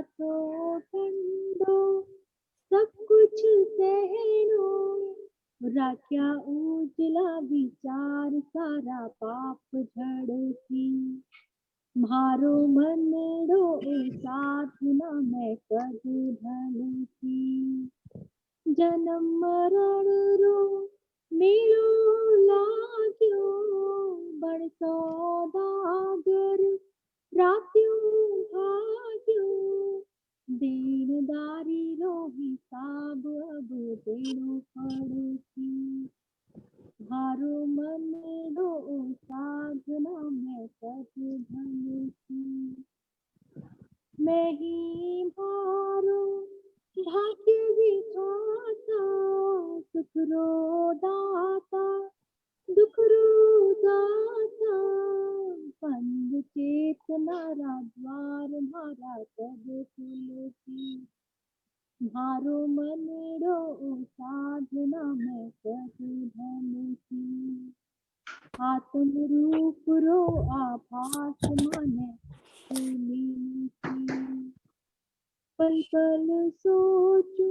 तो ठंडो सब कुछ सहनो, राख्या उजला विचार सारा पाप झड़की। मारो मनडो साधना में कद ढलकी। जन्म मरण रो मेलो लाग्यो, बड़ सौदागर रात्यो भाग्यो। देनदारी रो हिसाब अब देनो पड़सी। मारो मनडो साधना में कद ढलकी। मैं ही मारो भाग्य विधाता, सुख रो दाता दुख रो दाता। पंद चेतना रा द्वार मारा कद खुलसी। मारो मनडो साधना में कद ढलसी। आत्म रूप रो आभास माने पल पल सोचो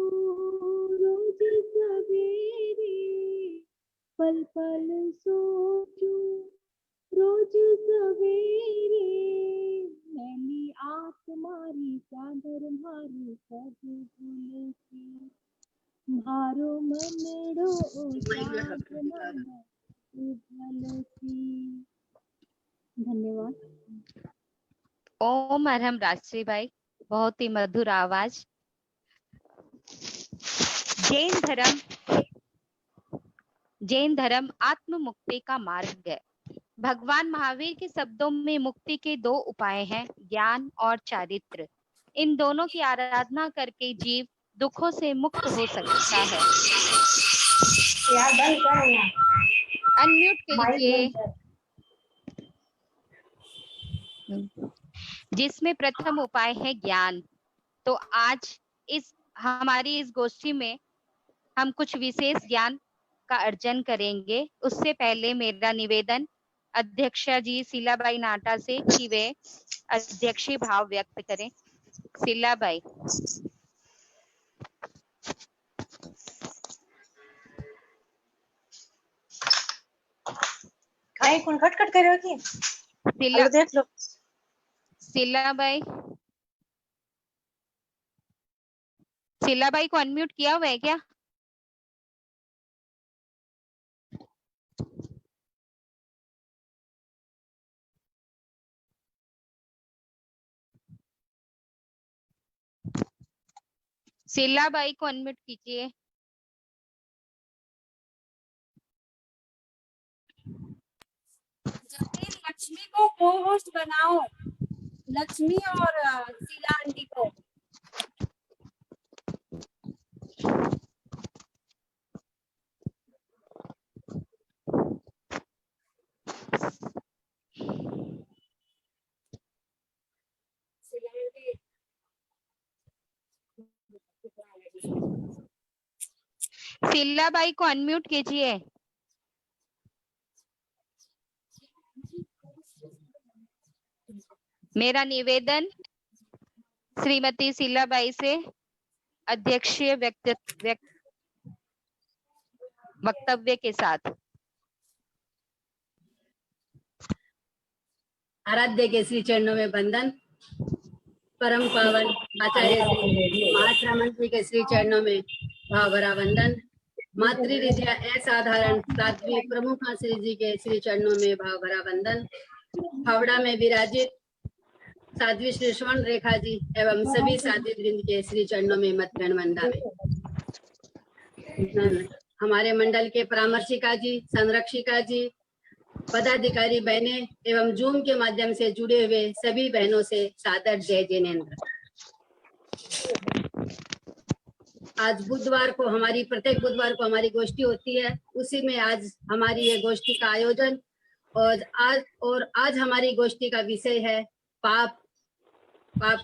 रोज सवेरे, पल पल सोचो रोज सवेरे। मैली आत्मारी चादर मारी कद झुलसी। मारो मनडो साधना में झलसी। धन्यवाद। ओम अरहम राजश्री भाई, बहुत ही मधुर आवाज। जैन धर्म आत्म मुक्ति का मार्ग है। भगवान महावीर के शब्दों में मुक्ति के दो उपाय हैं, ज्ञान और चारित्र। इन दोनों की आराधना करके जीव दुखों से मुक्त हो सकता है। अनम्यूट कीजिए। जिसमें प्रथम उपाय है ज्ञान। तो आज हमारी इस गोष्ठी में हम कुछ विशेष ज्ञान का अर्जन करेंगे। उससे पहले मेरा निवेदन अध्यक्षा जी शीलाबाई नाटा से कि वे अध्यक्षीय भाव व्यक्त करें। शीलाबाई। काय कौन खटखट कर रहे हो की? देख लो। शीलाबाई को अनम्यूट किया हुआ है क्या? शीलाबाई को अनम्यूट कीजिए। लक्ष्मी को को-होस्ट बनाओ, लक्ष्मी और शीला आंटी को। शीलाबाई को अनम्यूट कीजिए। मेरा निवेदन श्रीमती शीलाबाई से अध्यक्षीय वक्तव्य के साथ। आराध्य के श्री चरणों में वंदन। परम पावन आचार्य श्री महात्मा मंत्री के श्री चरणों में भावभरा वंदन। मातृ विद्या असाधारण साध्वी प्रमुखा श्री जी के श्री चरणों में भावभरा वंदन। हावड़ा में विराजित साध्वी श्री स्वर्ण रेखा जी एवं सभी साध्वी वृंद के श्री चरणों में मतगण वंदावे। हमारे मंडल के परामर्शिका जी, संरक्षिका जी, पदाधिकारी बहनें एवं जूम के माध्यम से जुड़े हुए सभी बहनों से सादर जय जिनेंद्र। आज बुधवार को प्रत्येक बुधवार को हमारी गोष्ठी होती है, उसी में आज हमारी ये गोष्ठी का आयोजन और आज हमारी गोष्ठी का विषय है पाप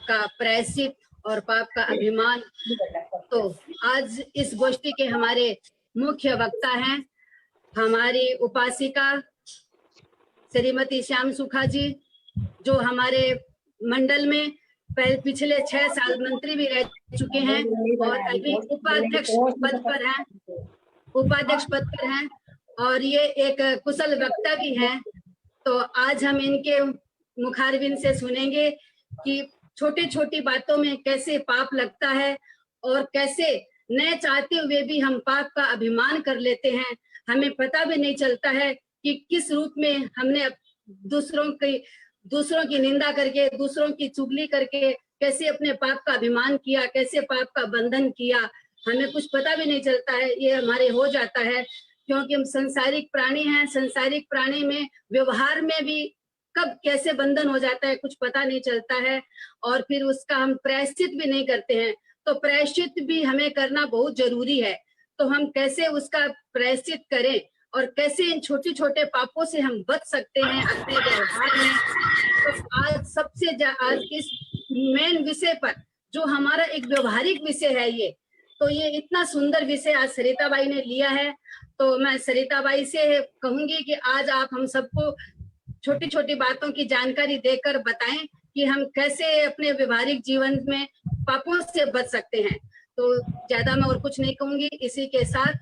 का प्रायश्चित और पाप का अभिमान। तो आज इस गोष्ठी के हमारे मुख्य वक्ता हैं हमारी उपासिका श्रीमती श्याम सुखा जी, जो हमारे मंडल में पिछले 6 साल मंत्री भी रह चुके हैं और अभी उपाध्यक्ष पद पर हैं और ये एक कुशल वक्ता भी हैं। तो आज हम इनके मुखारबिन से सुनेंगे कि छोटी छोटी बातों में कैसे पाप लगता है और कैसे न चाहते हुए भी हम पाप का अभिमान कर लेते हैं। हमें पता भी नहीं चलता है कि किस रूप में हमने दूसरों की निंदा करके, दूसरों की चुगली करके कैसे अपने पाप का अभिमान किया, कैसे पाप का बंधन किया, हमें कुछ पता भी नहीं चलता है। ये हमारे हो जाता है क्योंकि हम संसारिक प्राणी हैं। संसारिक प्राणी में व्यवहार में भी कब कैसे बंधन हो जाता है कुछ पता नहीं चलता है और फिर उसका हम प्रायश्चित भी नहीं करते हैं। तो प्रायश्चित भी हमें करना बहुत जरूरी है। तो हम कैसे उसका प्रायश्चित करें और कैसे इन छोटे छोटे पापों से हम बच सकते हैं अपने व्यवहार में। तो आज इस मेन विषय पर जो हमारा एक व्यवहारिक विषय है ये इतना सुंदर विषय आज सरिताबाई ने लिया है। तो मैं सरिताबाई से कहूंगी कि आज आप हम सबको छोटी छोटी बातों की जानकारी देकर बताएं कि हम कैसे अपने व्यवहारिक जीवन में पापों से बच सकते हैं। तो ज्यादा मैं और कुछ नहीं कहूंगी। इसी के साथ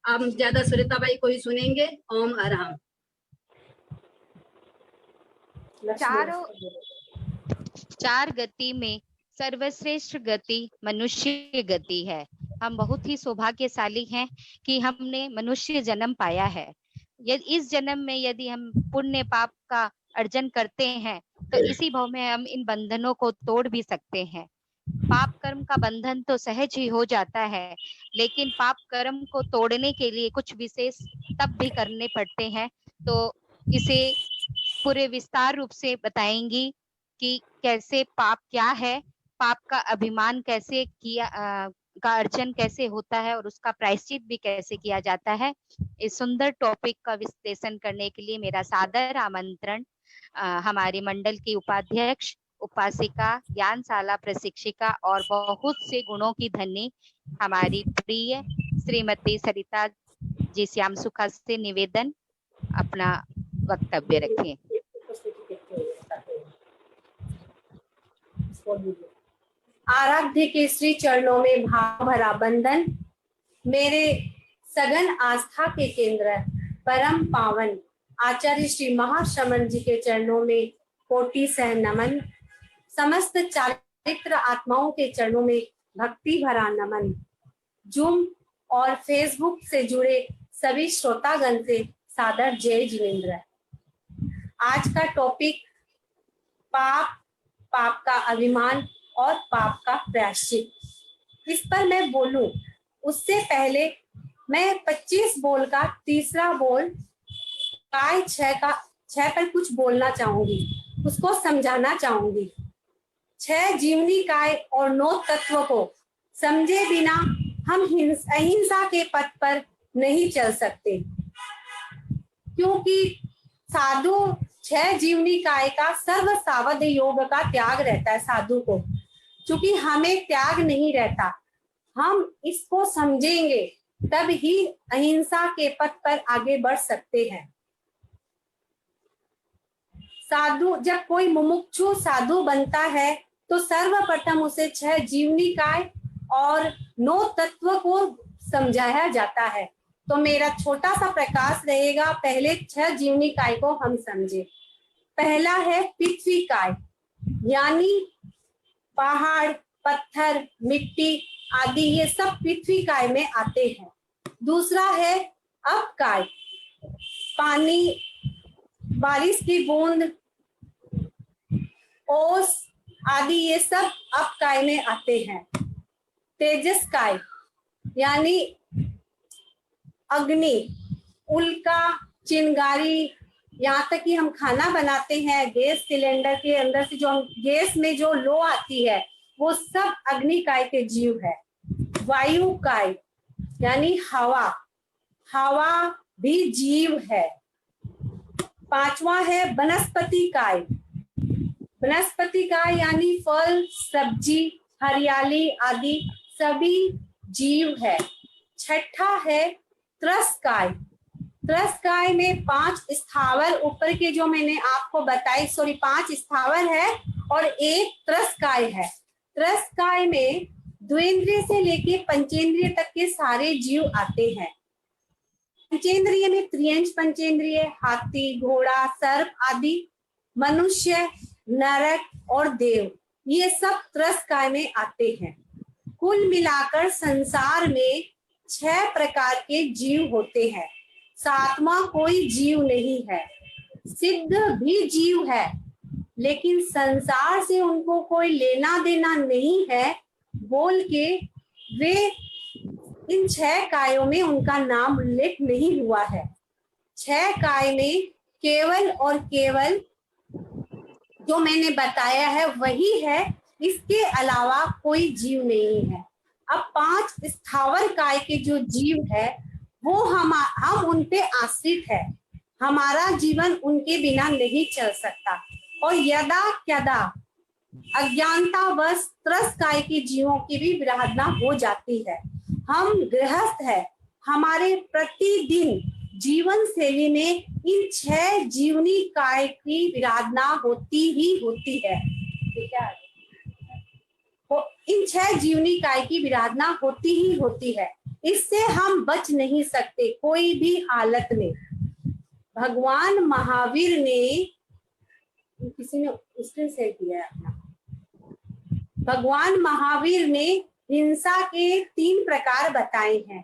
हम ज्यादा सरिताबाई को ही सुनेंगे। ओम अरहम। चार गति में सर्वश्रेष्ठ गति मनुष्य गति है। हम बहुत ही सौभाग्यशाली हैं कि हमने मनुष्य जन्म पाया है। यदि इस जन्म में यदि हम पुण्य पाप का अर्जन करते हैं तो इसी भाव में हम इन बंधनों को तोड़ भी सकते हैं। पाप कर्म का बंधन तो सहज ही हो जाता है, लेकिन पाप कर्म को तोड़ने के लिए कुछ विशेष तप भी करने पड़ते हैं। तो इसे पूरे विस्तार रूप से बताएंगी कि कैसे पाप क्या है, पाप का अभिमान कैसे किया का अर्जन कैसे होता है और उसका प्रायश्चित भी कैसे किया जाता है। इस सुंदर टॉपिक का विश्लेषण करने के लिए मेरा सादर आमंत्रण हमारे मंडल की उपाध्यक्ष, उपासिका, ज्ञानशाला प्रशिक्षिका और बहुत से गुणों की धनी हमारी प्रिय श्रीमती सरिता जी श्याम सुखा से निवेदन अपना वक्तव्य रखें। आराध्य के श्री चरणों में भाव भरा बंदन। मेरे सघन आस्था के केंद्र परम पावन आचार्य श्री महाश्रमण जी के चरणों में कोटि सह नमन। समस्त चारित्र आत्माओं के चरणों में भक्ति भरा नमन। जूम और फेसबुक से जुड़े सभी श्रोतागण से सादर जय जिनेन्द्र। आज का टॉपिक पाप, पाप का अभिमान और पाप का प्रायश्चित। इस पर मैं बोलूं उससे पहले मैं 25 बोल का तीसरा बोल काय 6 पर कुछ बोलना चाहूंगी, उसको समझाना चाहूंगी। 6 जीवनी काय और 9 तत्व को समझे बिना हम अहिंसा के पथ पर नहीं चल सकते, क्योंकि साधु 6 जीवनी काय का सर्व सावध योग का त्याग रहता है साधु को। क्योंकि हमें त्याग नहीं रहता, हम इसको समझेंगे तब ही अहिंसा के पथ पर आगे बढ़ सकते हैं। साधु जब कोई मुमुक्षु साधु बनता है तो सर्वप्रथम उसे 6 जीवनी काय और 9 तत्व को समझाया जाता है। तो मेरा छोटा सा प्रकाश रहेगा, पहले 6 जीवनी काय को हम समझे। पहला है पृथ्वी काय, यानी पहाड़, पत्थर, मिट्टी आदि ये सब पृथ्वी काय में आते हैं। दूसरा है अप काय, पानी, बारिश की बूंद, ओस आदि ये सब अप काय में आते हैं। तेजस काय यानी अग्नि, उल्का, चिंगारी, यहाँ तक कि हम खाना बनाते हैं, गैस सिलेंडर के अंदर से जो हम गैस में जो लो आती है वो सब अग्नि काय के जीव है। वायु काय यानी हवा, हवा भी जीव है। 5वां है वनस्पति काय, वनस्पति काय यानी फल, सब्जी, हरियाली आदि सभी जीव है। 6ठा है त्रस काय, त्रस्काय में 5 स्थावर ऊपर के जो मैंने आपको बताई, 5 स्थावर है और एक त्रस्काय है। त्रस्काय में द्विंद्रिय से लेके पंचेंद्रिय तक के सारे जीव आते हैं। पंचेंद्रिय में त्रियंश पंचेंद्रिय, हाथी, घोड़ा, सर्प आदि, मनुष्य, नरक और देव, ये सब त्रस्काय में आते हैं। कुल मिलाकर संसार में 6 प्रकार के जीव होते हैं। 7वां कोई जीव नहीं है। सिद्ध भी जीव है, लेकिन संसार से उनको कोई लेना देना नहीं है बोल के वे इन 6 कायों में उनका नाम उल्लेख नहीं हुआ है। 6 काय में केवल और केवल जो मैंने बताया है वही है, इसके अलावा कोई जीव नहीं है। अब 5 स्थावर काय के जो जीव है वो हम उन पे आश्रित है। हमारा जीवन उनके बिना नहीं चल सकता और यदा क्यदा अज्ञानतावश त्रस्काय के जीवों की भी विराधना हो जाती है। हम गृहस्थ है, हमारे प्रतिदिन जीवन शैली में इन 6 जीवनी काय की विराधना होती ही होती है। ठीक है, इन 6 जीवनी काय की विराधना होती ही होती है। इससे हम बच नहीं सकते कोई भी हालत में। भगवान महावीर ने, किसी ने उसने से किया है अपना, भगवान महावीर ने हिंसा के 3 प्रकार बताए हैं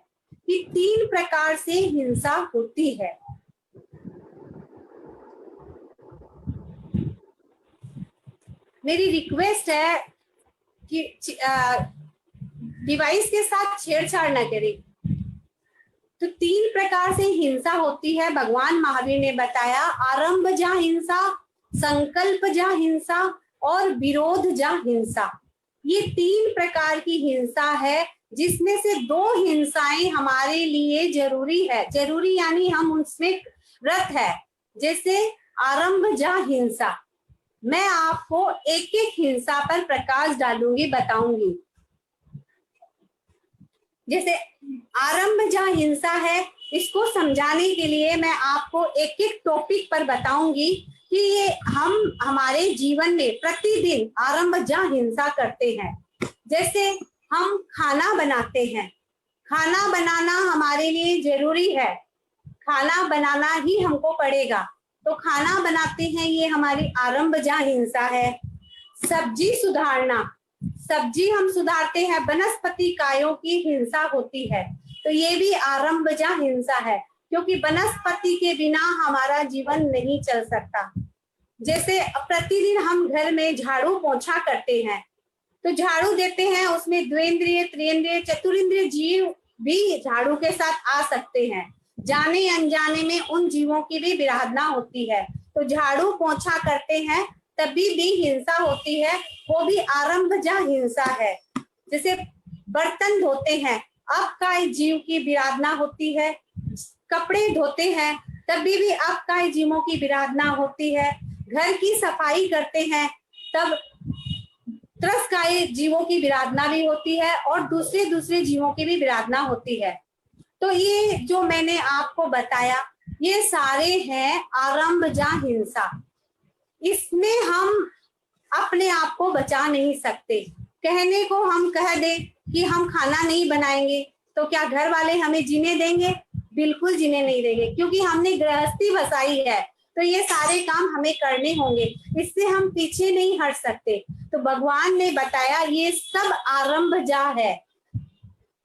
कि 3 प्रकार से हिंसा होती है। मेरी रिक्वेस्ट है कि डिवाइस के साथ छेड़छाड़ न करें। तो 3 प्रकार से हिंसा होती है भगवान महावीर ने बताया, आरंभ जा हिंसा, संकल्प जा हिंसा और विरोध जा हिंसा। ये 3 प्रकार की हिंसा है, जिसमें से 2 हिंसाएं हमारे लिए जरूरी है। जरूरी यानी हम उसमें रत है। जैसे आरंभ जा हिंसा, मैं आपको एक एक हिंसा पर प्रकाश डालूंगी, बताऊंगी। जैसे आरंभ जा हिंसा है, इसको समझाने के लिए मैं आपको एक एक टॉपिक पर बताऊंगी कि ये हम हमारे जीवन में प्रतिदिन आरंभ जा हिंसा करते हैं। जैसे हम खाना बनाते हैं, खाना बनाना हमारे लिए जरूरी है, खाना बनाना ही हमको पड़ेगा, तो खाना बनाते हैं, ये हमारी आरंभ जा हिंसा है। सब्जी सुधारना, सब्जी हम सुधारते हैं, वनस्पति कायों की हिंसा होती है, तो ये भी आरंभ जा हिंसा है, क्योंकि वनस्पति के बिना हमारा जीवन नहीं चल सकता। जैसे प्रतिदिन हम घर में झाड़ू पोंछा करते हैं, तो झाड़ू देते हैं, उसमें द्विंद्रिय, त्रिंद्रिय, चतुरिंद्रिय जीव भी झाड़ू के साथ आ सकते हैं। जाने अनजाने में उन जीवों की भी विराधना होती है। तो झाड़ू पोंछा करते हैं तभी भी हिंसा होती है, वो भी आरंभ जा हिंसा है। जैसे बर्तन धोते हैं, अपकाय जीव की विराधना होती है। कपड़े धोते हैं तभी भी अपकाय जीवों की विराधना होती है। घर की सफाई करते हैं तब त्रस्काय जीवों की विराधना भी होती है और दूसरे जीवों की भी विराधना होती है। तो ये जो मैंने आपको बताया, ये सारे हैं आरंभ जा हिंसा। इसमें हम अपने आप को बचा नहीं सकते। कहने को हम कह दें कि हम खाना नहीं बनाएंगे, तो क्या घर वाले हमें जीने देंगे? बिल्कुल जीने नहीं देंगे, क्योंकि हमने गृहस्थी बसाई है, तो ये सारे काम हमें करने होंगे, इससे हम पीछे नहीं हट सकते। तो भगवान ने बताया ये सब आरंभ जा है।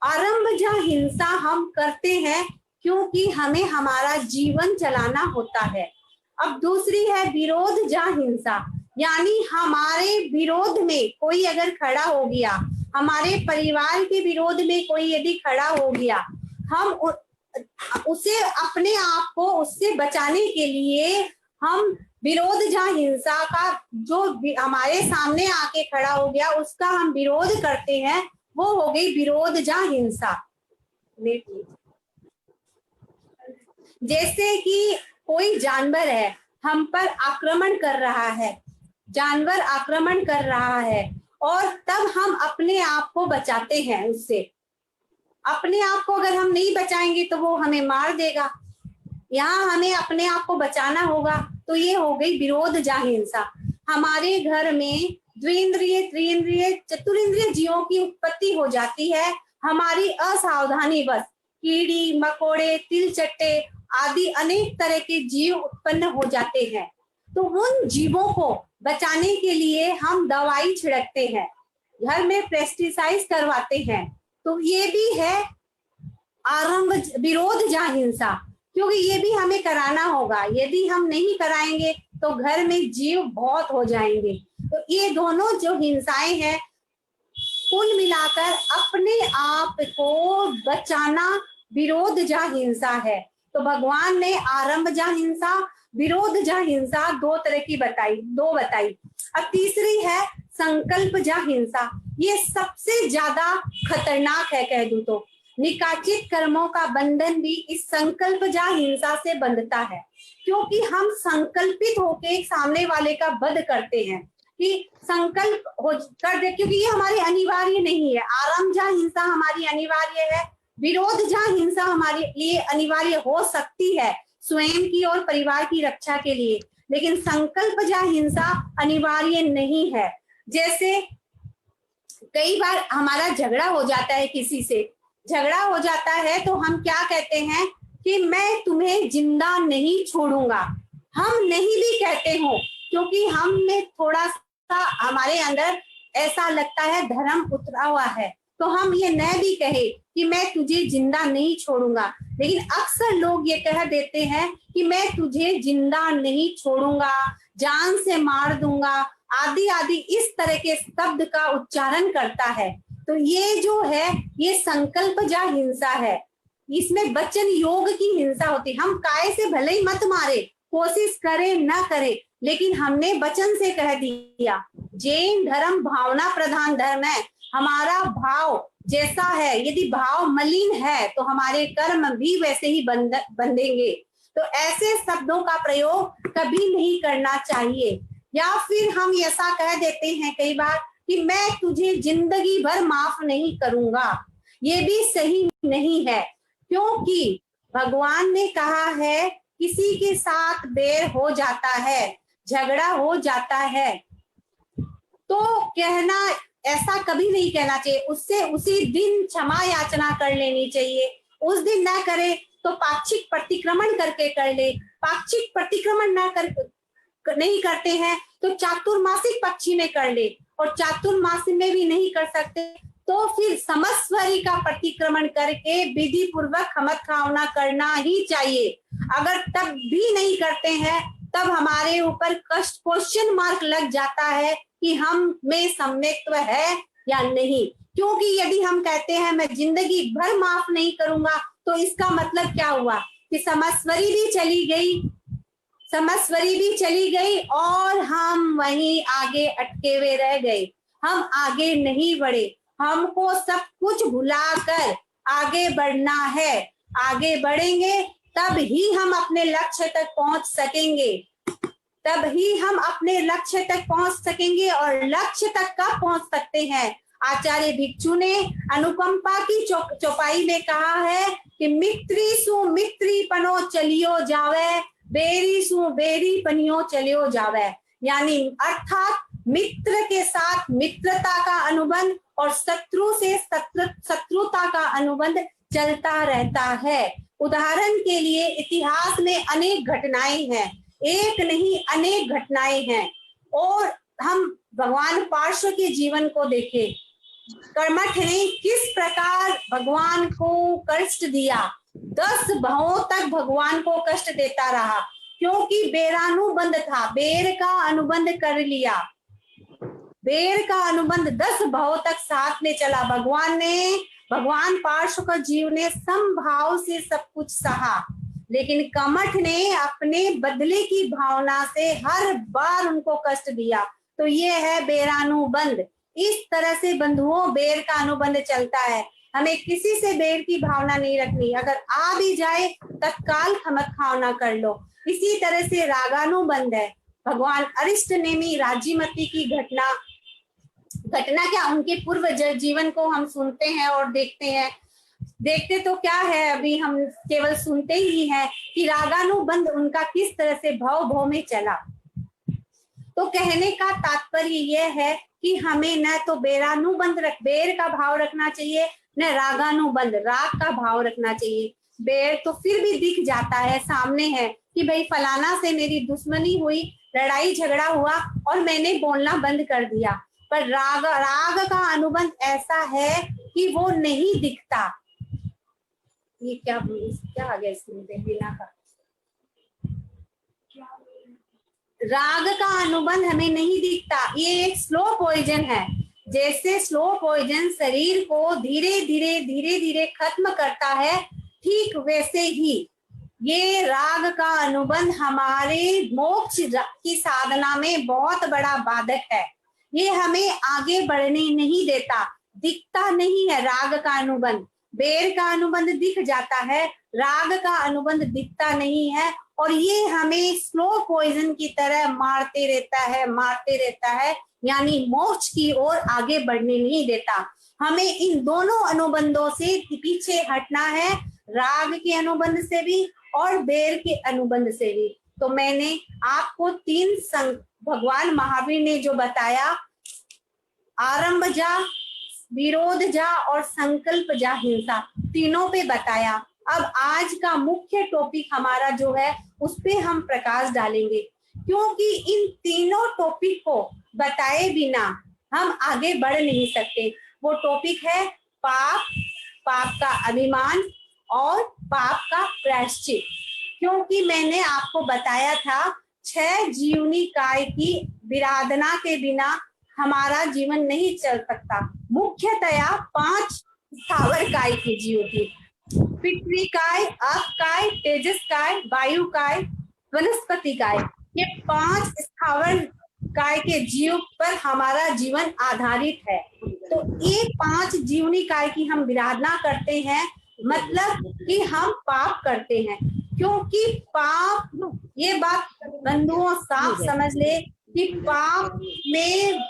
आरंभ जा हिंसा हम करते हैं क्योंकि हमें हमारा जीवन चलाना होता है। अब दूसरी है विरोध जा हिंसा, यानी हमारे विरोध में कोई अगर खड़ा हो गया, हमारे परिवार के विरोध में कोई यदि खड़ा हो गया, हम उसे अपने आप को उससे बचाने के लिए हम विरोध जा हिंसा का, जो हमारे सामने आके खड़ा हो गया उसका हम विरोध करते हैं, वो हो गई विरोध जा हिंसा। जैसे कि कोई जानवर है, हम पर आक्रमण कर रहा है, जानवर आक्रमण कर रहा है, और तब हम अपने आप को बचाते हैं उससे। अपने आप को अगर हम नहीं बचाएंगे तो वो हमें मार देगा। यहाँ हमें अपने आप को बचाना होगा। तो ये हो गई विरोध जा हिंसा। हमारे घर में द्विंद्रिय, त्रिइंद्रिय, चतुरिंद्रिय जीवों की उत्पत्ति हो जाती है हमारी असावधानी बस। कीड़ी मकोड़े, तिलचट्टे आदि अनेक तरह के जीव उत्पन्न हो जाते हैं। तो उन जीवों को बचाने के लिए हम दवाई छिड़कते हैं, घर में पेस्टिसाइड करवाते हैं। तो ये भी है आरंभ विरोध जा हिंसा, क्योंकि ये भी हमें कराना होगा। यदि हम नहीं कराएंगे तो घर में जीव बहुत हो जाएंगे। तो ये दोनों जो हिंसाएं हैं कुल मिलाकर अपने आप को बचाना विरोध जा हिंसा है। तो भगवान ने आरंभ जा हिंसा, विरोध जा हिंसा दो तरह की बताई। अब तीसरी है संकल्प जा हिंसा। ये सबसे ज्यादा खतरनाक है कह दूं तो। निकाचित कर्मों का बंधन भी इस संकल्प जा हिंसा से बंधता है, क्योंकि हम संकल्पित होके एक सामने वाले का वध करते हैं कि संकल्प हो कर दे, क्योंकि ये हमारी अनिवार्य नहीं है। आरंभ जा हिंसा हमारी अनिवार्य है, विरोध जा हिंसा हमारे लिए अनिवार्य हो सकती है स्वयं की और परिवार की रक्षा के लिए, लेकिन संकल्प जा हिंसा अनिवार्य नहीं है। जैसे कई बार हमारा झगड़ा हो जाता है, किसी से झगड़ा हो जाता है तो हम क्या कहते हैं कि मैं तुम्हें जिंदा नहीं छोड़ूंगा। हम नहीं भी कहते हो, क्योंकि हम में थोड़ा सा हमारे अंदर ऐसा लगता है धर्म उतरा हुआ है, तो हम ये न भी कहे कि मैं तुझे जिंदा नहीं छोड़ूंगा, लेकिन अक्सर लोग ये कह देते हैं कि मैं तुझे जिंदा नहीं छोड़ूंगा, जान से मार दूंगा, आदि आदि इस तरह के शब्द का उच्चारण करता है। तो ये जो है ये संकल्प जा हिंसा है। इसमें वचन योग की हिंसा होती है। हम काय से भले ही मत मारे, कोशिश करे ना करे, लेकिन हमने वचन से कह दिया। जैन धर्म भावना प्रधान धर्म है। हमारा भाव जैसा है, यदि भाव मलिन है तो हमारे कर्म भी वैसे ही बंधेंगे। तो ऐसे शब्दों का प्रयोग कभी नहीं करना चाहिए। या फिर हम ऐसा कह देते हैं कई बार कि मैं तुझे जिंदगी भर माफ नहीं करूंगा। ये भी सही नहीं है, क्योंकि भगवान ने कहा है किसी के साथ बैर हो जाता है, झगड़ा हो जाता है, तो कहना ऐसा कभी नहीं कहना चाहिए। उससे उसी दिन क्षमा याचना कर लेनी चाहिए। उस दिन ना करे तो पाक्षिक प्रतिक्रमण करके कर ले। पाक्षिक प्रतिक्रमण ना कर नहीं करते हैं तो चातुर्मासिक पक्षी में कर ले, और चातुर्मासी में भी नहीं कर सकते तो फिर समस्वरी का प्रतिक्रमण करके विधि पूर्वक खमत खावना करना ही चाहिए। अगर तब भी नहीं करते हैं तब हमारे ऊपर कष्ट क्वेश्चन मार्क लग जाता है कि हम में सम्यक्त्व है या नहीं। क्योंकि यदि हम कहते हैं मैं जिंदगी भर माफ नहीं करूंगा, तो इसका मतलब क्या हुआ कि समस्वरी भी चली गई और हम वहीं आगे अटके हुए रह गए। हम आगे नहीं बढ़े। हमको सब कुछ भुलाकर आगे बढ़ना है। आगे बढ़ेंगे तब ही हम अपने लक्ष्य तक पहुंच सकेंगे। और लक्ष्य तक कब पहुंच सकते हैं? आचार्य भिक्षु ने अनुकंपा की चौपाई में कहा है कि मित्री सु मित्री पनो चलियो जावे, बेरी सु बेरी पनियो चलियो जावे। यानी अर्थात मित्र के साथ मित्रता का अनुबंध और शत्रु से शत्रुता का अनुबंध चलता रहता है। उदाहरण के लिए इतिहास में अनेक घटनाएं हैं, एक नहीं अनेक घटनाएं हैं। और हम भगवान पार्श्व के जीवन को देखें, कर्मठ ने किस प्रकार भगवान को कष्ट दिया। 10 भवों तक भगवान को कष्ट देता रहा, क्योंकि बेरानुबंध था। बेर का अनुबंध कर लिया, बेर का अनुबंध 10 भवों तक साथ में चला। भगवान पार्श्व का जीव ने समभाव से सब कुछ सहा, लेकिन कमठ ने अपने बदले की भावना से हर बार उनको कष्ट दिया। तो ये है बेरानुबंध। इस तरह से बंधुओं बेर का अनुबंध चलता है। हमें किसी से बैर की भावना नहीं रखनी। अगर आ भी जाए तत्काल खमत खावना कर लो। इसी तरह से रागानुबंध है। भगवान अरिष्ट नेमि राज्यमती की घटना क्या, उनके पूर्व जीवन को हम सुनते हैं और देखते हैं। देखते तो क्या है, अभी हम केवल सुनते ही हैं कि रागानुबंध उनका किस तरह से भव भव में चला। तो कहने का तात्पर्य यह है कि हमें न तो बेरानुबंध बेर का भाव रखना चाहिए, न रागानुबंध राग का भाव रखना चाहिए। बेर तो फिर भी दिख जाता है, सामने है कि भाई फलाना से मेरी दुश्मनी हुई, लड़ाई झगड़ा हुआ और मैंने बोलना बंद कर दिया। पर राग का अनुबंध ऐसा है कि वो नहीं दिखता। ये क्या आ गया इसमें बिना का। राग का अनुबंध हमें नहीं दिखता। ये एक स्लो पॉइजन है। जैसे स्लो पॉइजन शरीर को धीरे धीरे खत्म करता है, ठीक वैसे ही ये राग का अनुबंध हमारे मोक्ष की साधना में बहुत बड़ा बाधक है। ये हमें आगे बढ़ने नहीं देता, दिखता नहीं है राग का अनुबंध। बेर का अनुबंध दिख जाता है, राग का अनुबंध दिखता नहीं है, और ये हमें स्लो पॉइजन की तरह मारते रहता है, यानी मोक्ष की ओर आगे बढ़ने नहीं देता। हमें इन दोनों अनुबंधों से पीछे हटना है, राग के अनुबंध से भी और बेर के अनुबंध से भी। तो मैंने आपको 3 भगवान महावीर ने जो बताया, आरंभ जा, विरोध जा और संकल्प जा हिंसा, तीनों पे बताया। अब आज का मुख्य टॉपिक हमारा जो है उस पे हम प्रकाश डालेंगे, क्योंकि इन तीनों टॉपिक को बताए बिना हम आगे बढ़ नहीं सकते। वो टॉपिक है पाप, पाप का अभिमान और पाप का प्रायश्चित। क्योंकि मैंने आपको बताया था 6 जीवनी काय की विराधना के बिना हमारा जीवन नहीं चल सकता। मुख्यतया 5 स्थावर काय की जीव की, पृथ्वी काय, अप काय, तेजस काय, वायु काय, वनस्पति काय। ये 5 स्थावर काय के जीव पर हमारा जीवन आधारित है। तो ये 5 जीवनी काय की हम विराधना करते हैं, मतलब कि हम पाप करते हैं। क्योंकि पाप, ये बात बंधुओं साफ समझ ले कि पाप में,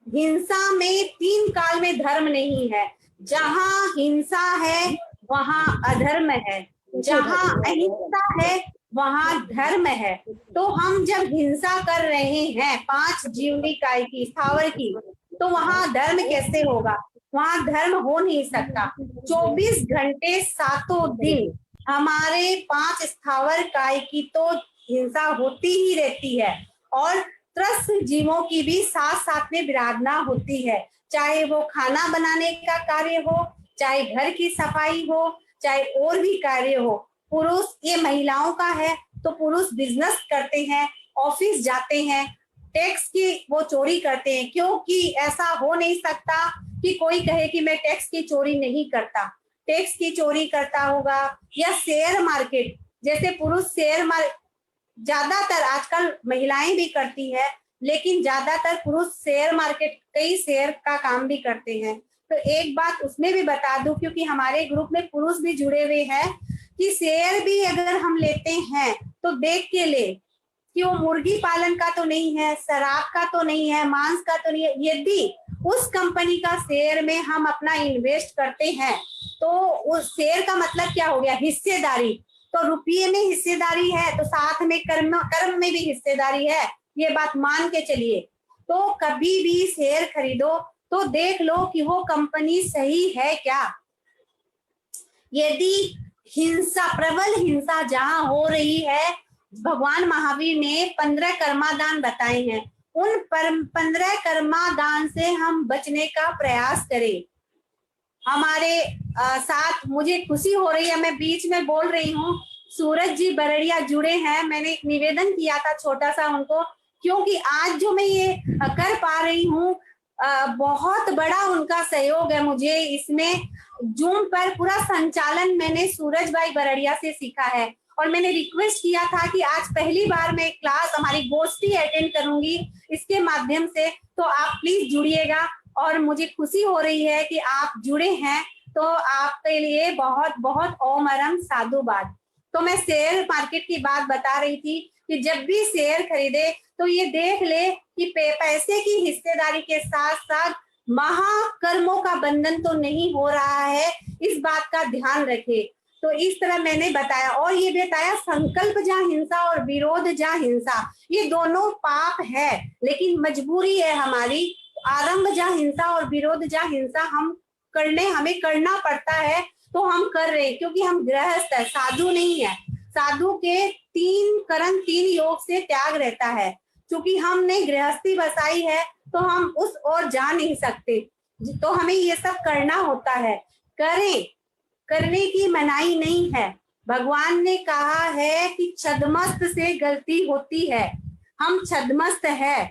हिंसा में 3 काल में धर्म नहीं है। जहां हिंसा है वहां अधर्म है, जहां अहिंसा है वहां धर्म है। तो हम जब हिंसा कर रहे हैं 5 जीवनी काय की, स्थावर की, तो वहां धर्म कैसे होगा? वहां धर्म हो नहीं सकता। 24 घंटे 7 दिन हमारे 5 स्थावर काय की तो हिंसा होती ही रहती है, और त्रस्त जीवों की भी साथ साथ में विराधना होती है। चाहे वो खाना बनाने का कार्य हो, चाहे घर की सफाई हो, चाहे और भी कार्य हो। पुरुष, ये महिलाओं का है तो पुरुष बिजनेस करते हैं, ऑफिस जाते हैं, टैक्स की वो चोरी करते हैं। क्योंकि ऐसा हो नहीं सकता कि कोई कहे कि मैं टैक्स की चोरी नहीं करता। टैक्स की चोरी करता होगा, या शेयर मार्केट, जैसे पुरुष शेयर मार्केट, ज्यादातर आजकल महिलाएं भी करती है, लेकिन ज्यादातर पुरुष शेयर मार्केट, कई शेयर का काम भी करते हैं। तो एक बात उसमें भी बता दूं, क्योंकि हमारे ग्रुप में पुरुष भी जुड़े हुए हैं, कि शेयर भी अगर हम लेते हैं तो देख के ले कि वो मुर्गी पालन का तो नहीं है, शराब का तो नहीं है, मांस का तो नहीं है। यदि उस कंपनी का शेयर में हम अपना इन्वेस्ट करते हैं तो उस शेयर का मतलब क्या हो गया? हिस्सेदारी। तो रुपये में हिस्सेदारी है तो साथ में कर्म में भी हिस्सेदारी है, ये बात मान के चलिए। तो कभी भी शेयर खरीदो तो देख लो कि वो कंपनी सही है क्या। यदि हिंसा, प्रबल हिंसा जहां हो रही है, भगवान महावीर ने 15 कर्मादान बताए हैं, उन 15 कर्मादान से हम बचने का प्रयास करें। हमारे साथ मुझे खुशी हो रही है, मैं बीच में बोल रही हूँ, सूरज जी बरड़िया जुड़े हैं। मैंने एक निवेदन किया था छोटा सा उनको, क्योंकि आज जो मैं ये कर पा रही हूँ, बहुत बड़ा उनका सहयोग है मुझे इसमें। जूम पर पूरा संचालन मैंने सूरज भाई बरड़िया से सीखा है, और मैंने रिक्वेस्ट किया था कि आज पहली बार मैं क्लास, हमारी गोष्ठी अटेंड करूंगी इसके माध्यम से, तो आप प्लीज जुड़िएगा। और मुझे खुशी हो रही है कि आप जुड़े हैं, तो आपके लिए बहुत बहुत ओम अरम साधुवाद। तो मैं शेयर मार्केट की बात बता रही थी कि जब भी शेयर खरीदे तो ये देख ले कि पैसे की हिस्सेदारी के साथ साथ महाकर्मों का बंधन तो नहीं हो रहा है, इस बात का ध्यान रखें। तो इस तरह मैंने बताया, और ये बताया संकल्प जहाँ हिंसा और विरोध जहाँ हिंसा, ये दोनों पाप है, लेकिन मजबूरी है हमारी। आरंभ जहाँ हिंसा और विरोध जहाँ हिंसा हमें करना पड़ता है, तो हम कर रहे हैं, क्योंकि हम गृहस्थ है, साधु नहीं है। साधु के 3 कर्म 3 योग से त्याग रहता है। क्योंकि हमने गृहस्थी बसाई है, तो हम उस ओर जा नहीं सकते, तो हमें ये सब करना होता है। करने की मनाही नहीं है। भगवान ने कहा है कि छद्मस्त से गलती होती है, हम छद्मस्त है,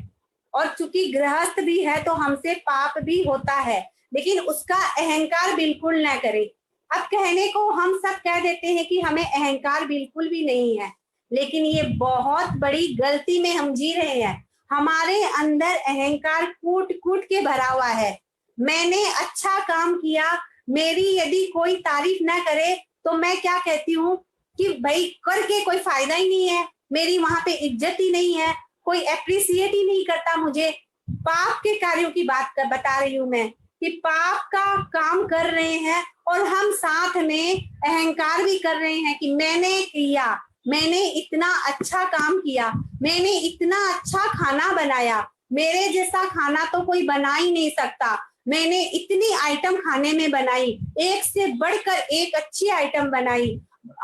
और चूंकि गृहस्थ भी है तो हमसे पाप भी होता है, लेकिन उसका अहंकार बिल्कुल ना करें। अब कहने को हम सब कह देते हैं कि हमें अहंकार बिल्कुल भी नहीं है, लेकिन ये बहुत बड़ी गलती में हम जी रहे हैं। हमारे अंदर अहंकार कूट कूट के भरा हुआ है। मैंने अच्छा काम किया, मेरी यदि कोई तारीफ ना करे तो मैं क्या कहती हूँ कि भाई करके कोई फायदा ही नहीं है, मेरी वहां पे इज्जत ही नहीं है, कोई अप्रिसिएट ही नहीं करता मुझे। पाप के कार्यों की बात बता रही हूँ मैं, कि पाप का काम कर रहे हैं और हम साथ में अहंकार भी कर रहे हैं कि मैंने किया, मैंने इतना अच्छा काम किया, मैंने इतना अच्छा खाना बनाया, मेरे जैसा खाना तो कोई बना ही नहीं सकता, मैंने इतनी आइटम खाने में बनाई, एक से बढ़कर एक अच्छी आइटम बनाई।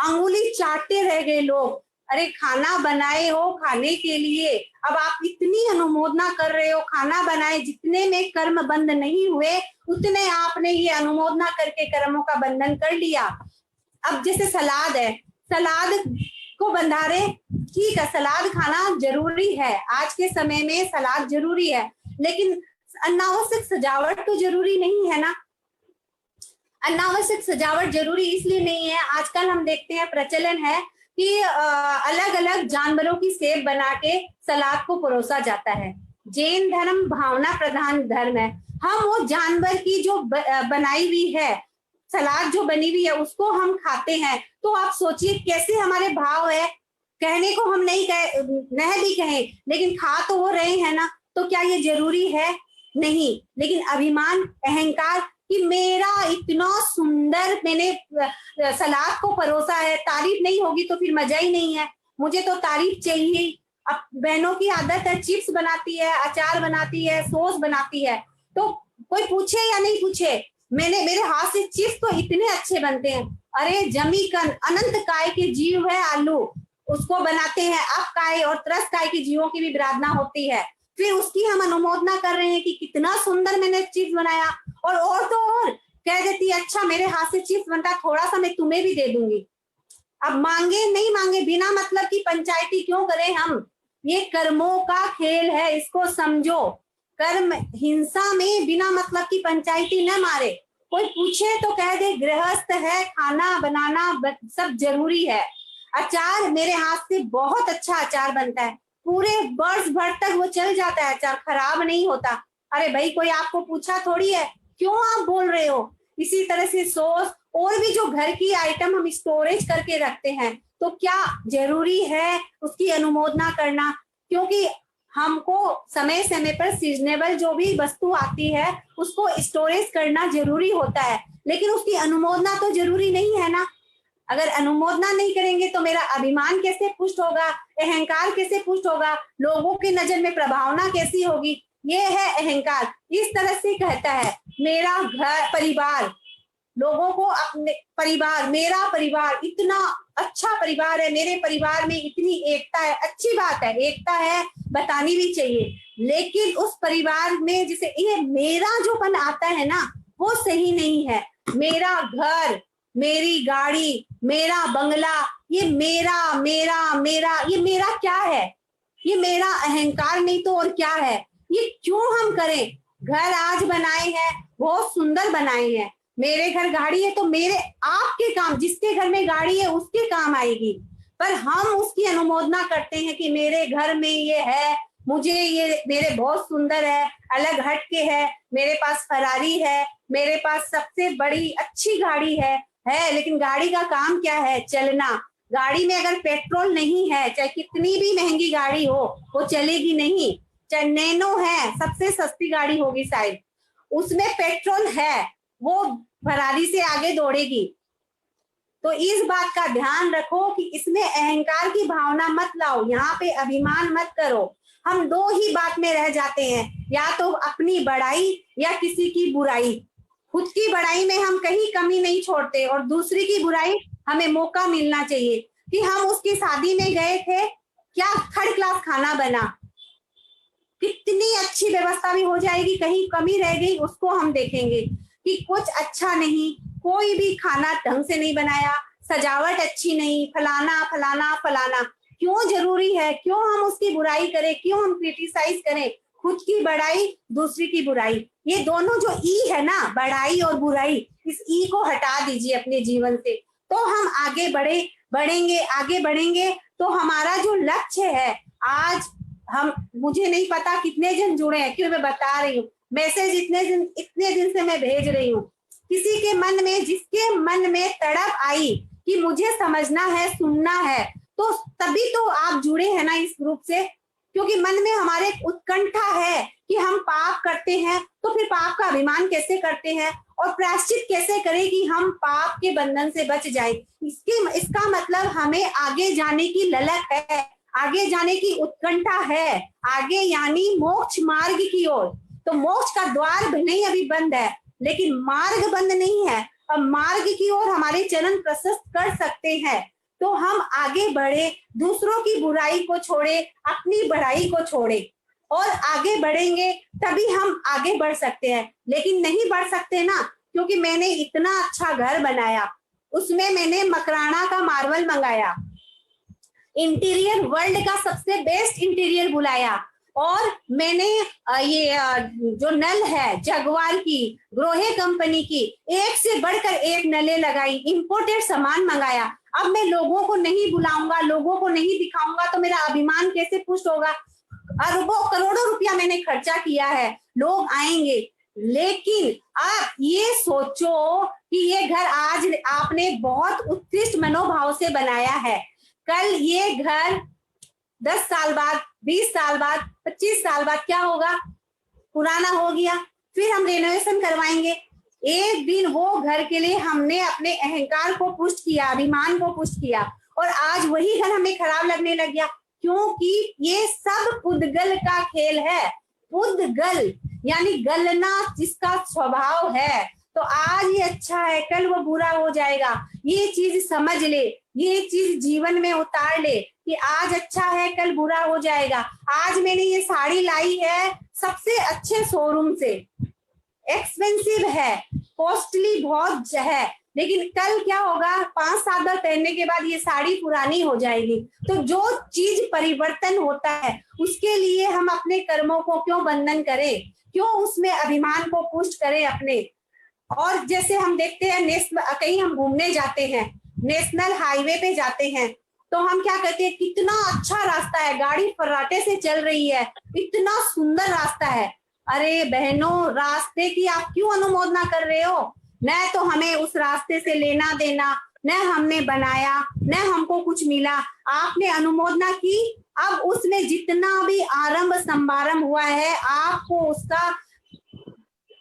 अंगुली चाटते रह गए लोग, अरे खाना बनाए हो खाने के लिए, अब आप इतनी अनुमोदना कर रहे हो, खाना बनाए, जितने में कर्म बंध नहीं हुए उतने आपने ये अनुमोदना करके कर्मों का बंधन कर लिया। अब जैसे सलाद है, सलाद को बंधारे, ठीक है सलाद खाना जरूरी है, आज के समय में सलाद जरूरी है, लेकिन अनावश्यक सजावट तो जरूरी नहीं है ना। अनावश्यक सजावट जरूरी इसलिए नहीं है, आजकल हम देखते हैं प्रचलन है कि अलग अलग जानवरों की सेब बना के सलाद को परोसा जाता है। जैन धर्म भावना प्रधान धर्म है, हम वो जानवर की जो बनाई हुई है सलाद जो बनी हुई है उसको हम खाते हैं, तो आप सोचिए कैसे हमारे भाव है। कहने को हम नहीं भी कहें, लेकिन खा तो वो रहे हैं ना, तो क्या ये जरूरी है? नहीं। लेकिन अभिमान अहंकार कि मेरा इतना सुंदर मैंने सलाद को परोसा है, तारीफ नहीं होगी तो फिर मजा ही नहीं है, मुझे तो तारीफ चाहिए। अब बहनों की आदत है, चिप्स बनाती है, अचार बनाती है, सॉस बनाती है, तो कोई पूछे या नहीं पूछे, मेरे हाथ से चिप्स तो इतने अच्छे बनते हैं। अरे जमी कन अनंत काय के जीव है आलू, उसको बनाते हैं, अब काय और त्रस काय के जीवों की भी विराधना होती है, फिर उसकी हम अनुमोदना कर रहे हैं कि कितना सुंदर मैंने चिप्स बनाया, और तो और कह देती है अच्छा मेरे हाथ से चिप्स बनता, थोड़ा सा मैं तुम्हें भी दे दूंगी। अब मांगे नहीं मांगे, बिना मतलब की पंचायती क्यों करें हम? ये कर्मों का खेल है, इसको समझो। कर्म हिंसा में बिना मतलब की पंचायती न मारे। कोई पूछे तो कह दे गृहस्थ है, खाना बनाना सब जरूरी है। अचार मेरे हाथ से बहुत अच्छा अचार बनता है, पूरे वर्ष भर तक वो चल जाता है, अचार खराब नहीं होता। अरे भाई कोई आपको पूछा थोड़ी है, क्यों आप बोल रहे हो? इसी तरह से सॉस और भी जो घर की आइटम हम स्टोरेज करके रखते हैं, तो क्या जरूरी है उसकी अनुमोदना करना? क्योंकि हमको समय समय पर सीजनेबल जो भी वस्तु आती है उसको स्टोरेज करना जरूरी होता है, लेकिन उसकी अनुमोदना तो जरूरी नहीं है ना। अगर अनुमोदना नहीं करेंगे तो मेरा अभिमान कैसे पुष्ट होगा, अहंकार कैसे पुष्ट होगा, लोगों की नजर में प्रभावना कैसी होगी? ये है अहंकार। इस तरह से कहता है मेरा घर परिवार, लोगों को अपने परिवार, मेरा परिवार इतना अच्छा परिवार है, मेरे परिवार में इतनी एकता है, अच्छी बात है, एकता है, बतानी भी चाहिए, लेकिन उस परिवार में जिसे ये मेरा जो पन आता है ना वो सही नहीं है। मेरा घर, मेरी गाड़ी, मेरा बंगला, ये मेरा मेरा मेरा, ये मेरा क्या है? ये मेरा अहंकार नहीं तो और क्या है? ये क्यों हम करें? घर आज बनाए हैं, बहुत सुंदर बनाए हैं, मेरे घर गाड़ी है तो मेरे आपके काम, जिसके घर में गाड़ी है उसके काम आएगी, पर हम उसकी अनुमोदना करते हैं कि मेरे घर में ये है, मुझे ये मेरे बहुत सुंदर है, अलग हट के है, मेरे पास फरारी है, मेरे पास सबसे बड़ी अच्छी गाड़ी है, लेकिन गाड़ी का काम क्या है? चलना। गाड़ी में अगर पेट्रोल नहीं है, चाहे कितनी भी महंगी गाड़ी हो, वो चलेगी नहीं। चाहे नैनो है, सबसे सस्ती गाड़ी होगी शायद, उसमें पेट्रोल है, वो फरारी से आगे दौड़ेगी। तो इस बात का ध्यान रखो कि इसमें अहंकार की भावना मत लाओ, यहाँ पे अभिमान मत करो। हम दो ही बात में रह जाते हैं, या तो अपनी बड़ाई या किसी की बुराई। खुद की बड़ाई में हम कहीं कमी नहीं छोड़ते और दूसरी की बुराई हमें मौका मिलना चाहिए कि हम उसकी शादी में गए थे, क्या थर्ड क्लास खाना बना, कितनी अच्छी व्यवस्था भी हो जाएगी, कहीं कमी रह गई उसको हम देखेंगे कि कुछ अच्छा नहीं, कोई भी खाना ढंग से नहीं बनाया, सजावट अच्छी नहीं, फलाना फलाना फलाना। क्यों जरूरी है, क्यों हम उसकी बुराई करें, क्यों हम क्रिटिसाइज करें? खुद की बड़ाई, दूसरी की बुराई, ये दोनों जो ई है ना, बड़ाई और बुराई, इस ई को हटा दीजिए अपने जीवन से, तो हम आगे बढ़ेंगे। तो हमारा जो लक्ष्य है, आज हम, मुझे नहीं पता कितने जन जुड़े हैं, क्यों मैं बता रही हूँ, मैसेज इतने दिन से मैं भेज रही हूँ। किसी के मन में, जिसके मन में तड़प आई कि मुझे समझना है, सुनना है, तो तभी तो आप जुड़े हैं ना इस ग्रुप से, क्योंकि मन में हमारे उत्कंठा है कि हम पाप करते हैं, तो फिर पाप का अभिमान कैसे करते हैं और प्रायश्चित कैसे करें कि हम पाप के बंधन से बच जाएं। इसका मतलब हमें आगे जाने की ललक है, आगे जाने की उत्कंठा है, आगे यानी मोक्ष मार्ग की ओर। तो मोक्ष का द्वार नहीं अभी बंद है, लेकिन मार्ग बंद नहीं है, अब मार्ग की ओर हमारे चरण प्रशस्त कर सकते हैं। तो हम आगे बढ़े, दूसरों की बुराई को छोड़े, अपनी बढ़ाई को छोड़े और आगे बढ़ेंगे, तभी हम आगे बढ़ सकते हैं। लेकिन नहीं बढ़ सकते ना, क्योंकि मैंने इतना अच्छा घर बनाया, उसमें मैंने मकराना का मार्बल मंगाया, इंटीरियर वर्ल्ड का सबसे बेस्ट इंटीरियर बुलाया, और मैंने ये जो नल है जगवार की, ग्रोहे कंपनी की, एक से बढ़कर एक नलें लगाई, इंपोर्टेड सामान मंगाया। अब मैं लोगों को नहीं बुलाऊंगा, लोगों को नहीं दिखाऊंगा, तो मेरा अभिमान कैसे पुष्ट होगा? अरबों करोड़ों रुपया मैंने खर्चा किया है, लोग आएंगे, लेकिन आप ये सोचो कि ये घर आज आपने बहुत उत्कृष्ट मनोभाव से बनाया है, कल ये घर 10 साल बाद, 20 साल बाद, 25 साल बाद क्या होगा? पुराना हो गया, फिर हम रेनोवेशन करवाएंगे। एक दिन वो घर के लिए हमने अपने अहंकार को पुष्ट किया, अभिमान को पुष्ट किया, और आज वही घर हमें खराब लगने लग गया, क्योंकि ये सब पुद्गल का खेल है। पुद्गल यानी गलना जिसका स्वभाव है, तो आज ये अच्छा है, कल वो बुरा हो जाएगा। ये चीज समझ ले, ये चीज जीवन में उतार ले कि आज अच्छा है, कल बुरा हो जाएगा। आज मैंने ये साड़ी लाई है सबसे अच्छे शोरूम से, एक्सपेंसिव है, कॉस्टली बहुत है, लेकिन कल क्या होगा? 5-7 बार पहनने के बाद ये साड़ी पुरानी हो जाएगी। तो जो चीज परिवर्तन होता है, उसके लिए हम अपने कर्मों को क्यों बंधन करें, क्यों उसमें अभिमान को पुष्ट करें अपने। और जैसे हम देखते हैं, कहीं हम घूमने जाते हैं, नेशनल हाईवे पे जाते हैं, तो हम क्या कहते हैं, कितना अच्छा रास्ता है, गाड़ी फर्राटे से चल रही है, इतना सुंदर रास्ता है। अरे बहनों, रास्ते की आप क्यों अनुमोदना कर रहे हो? न तो हमें उस रास्ते से लेना देना, न हमने बनाया, न हमको कुछ मिला, आपने अनुमोदना की। अब उसमें जितना भी आरंभ संभारंभ हुआ है, आपको उसका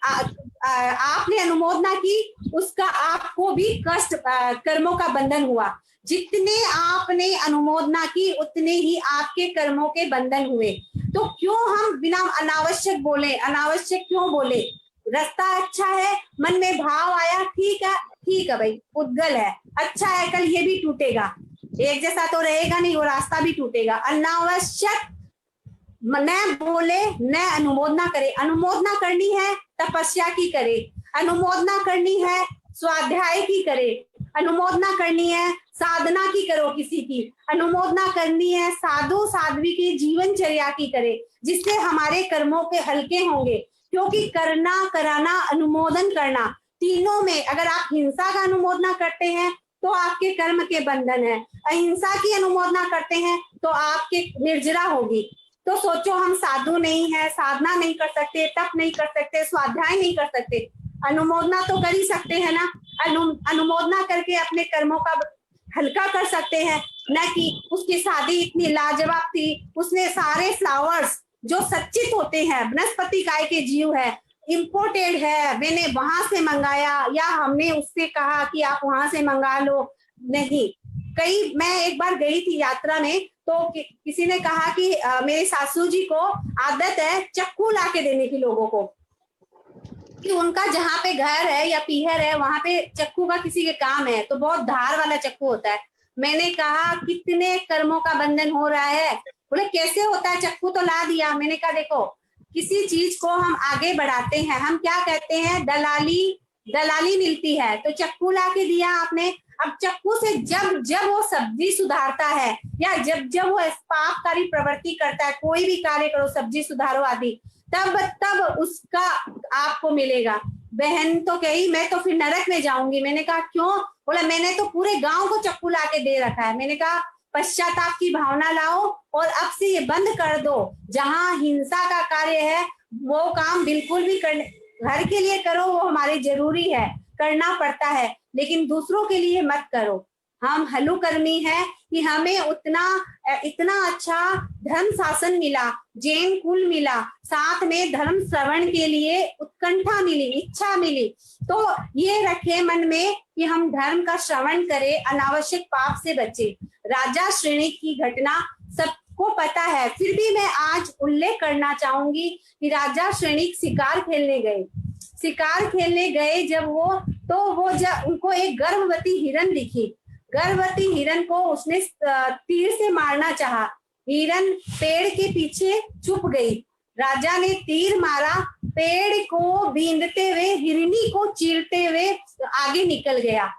आपने अनुमोदना की, उसका आपको भी कष्ट, कर्मों का बंधन हुआ। जितने आपने अनुमोदना की, उतने ही आपके कर्मों के बंधन हुए। तो क्यों हम बिना अनावश्यक बोले? अनावश्यक क्यों बोले? रास्ता अच्छा है, मन में भाव आया, ठीक है भाई, पुद्गल है, अच्छा है, कल ये भी टूटेगा, एक जैसा तो रहेगा नहीं, वो रास्ता भी टूटेगा। अनावश्यक न बोले, न अनुमोदना करे। अनुमोदना करनी है तपस्या की करे, अनुमोदना करनी है स्वाध्याय की करे, अनुमोदना करनी है साधना की करो, किसी की अनुमोदना करनी है साधु साध्वी की जीवनचर्या की करे, जिससे हमारे कर्मों के हल्के होंगे। क्योंकि करना, कराना, अनुमोदन करना, तीनों में अगर आप हिंसा का अनुमोदना करते हैं तो आपके कर्म के बंधन है, अहिंसा की अनुमोदना करते हैं तो आपके निर्जरा होगी। तो सोचो, हम साधु नहीं है, साधना नहीं कर सकते, तप नहीं कर सकते, स्वाध्याय नहीं कर सकते, अनुमोदना तो कर ही सकते हैं ना। अनुमोदना करके अपने कर्मों का हल्का कर सकते हैं। न कि उसकी शादी इतनी लाजवाब थी, उसने सारे फ्लावर्स जो सच्चित होते हैं, वनस्पति काय के जीव है, इम्पोर्टेड है, मैंने वहां से मंगाया या हमने उससे कहा कि आप वहां से मंगा लो, नहीं। मैं एक बार गई थी यात्रा में, तो किसी ने कहा कि मेरे सासू जी को आदत है चक्कू लाके देने की लोगों को, कि उनका जहाँ पे घर है या पीहर है वहां पे चक्कू का किसी के काम है, तो बहुत धार वाला चक्कू होता है। मैंने कहा कितने कर्मों का बंधन हो रहा है। बोले कैसे होता है, चक्कू तो ला दिया। मैंने कहा देखो, किसी चीज को हम आगे बढ़ाते हैं, हम क्या कहते हैं, दलाली मिलती है, तो चक्कू ला के दिया आपने। अब चक्कू से जब वो सब्जी सुधारता है या जब वो पापकारी प्रवृत्ति करता है, कोई भी कार्य करो, सब्जी सुधारो आदि, तब उसका आपको मिलेगा। बहन तो कही मैं तो फिर नरक में जाऊंगी। मैंने कहा क्यों? बोला मैंने तो पूरे गांव को चक्कू ला के दे रखा है। मैंने कहा पश्चाताप की भावना लाओ और अब से ये बंद कर दो। जहां हिंसा का कार्य है वो काम बिल्कुल भी घर के लिए करो, वो हमारे जरूरी है, करना पड़ता है, लेकिन दूसरों के लिए मत करो। हम हलुकर्मी है कि हमें इतना अच्छा धर्म शासन मिला, जैन कुल मिला, साथ में धर्म श्रवण के लिए उत्कंठा मिली, इच्छा मिली, तो ये रखे मन में कि हम धर्म का श्रवण करें, अनावश्यक पाप से बचे। राजा श्रेणी की घटना सबको पता है, फिर भी मैं आज उल्लेख करना चाहूंगी कि राजा श्रेणी शिकार खेलने गए जब उनको एक गर्भवती हिरन दिखी। गर्भवती हिरन को उसने तीर से मारना चाहा, हिरन पेड़ के पीछे छुप गई। राजा ने तीर मारा, पेड़ को बींधते हुए, हिरनी को चीरते हुए आगे निकल गया,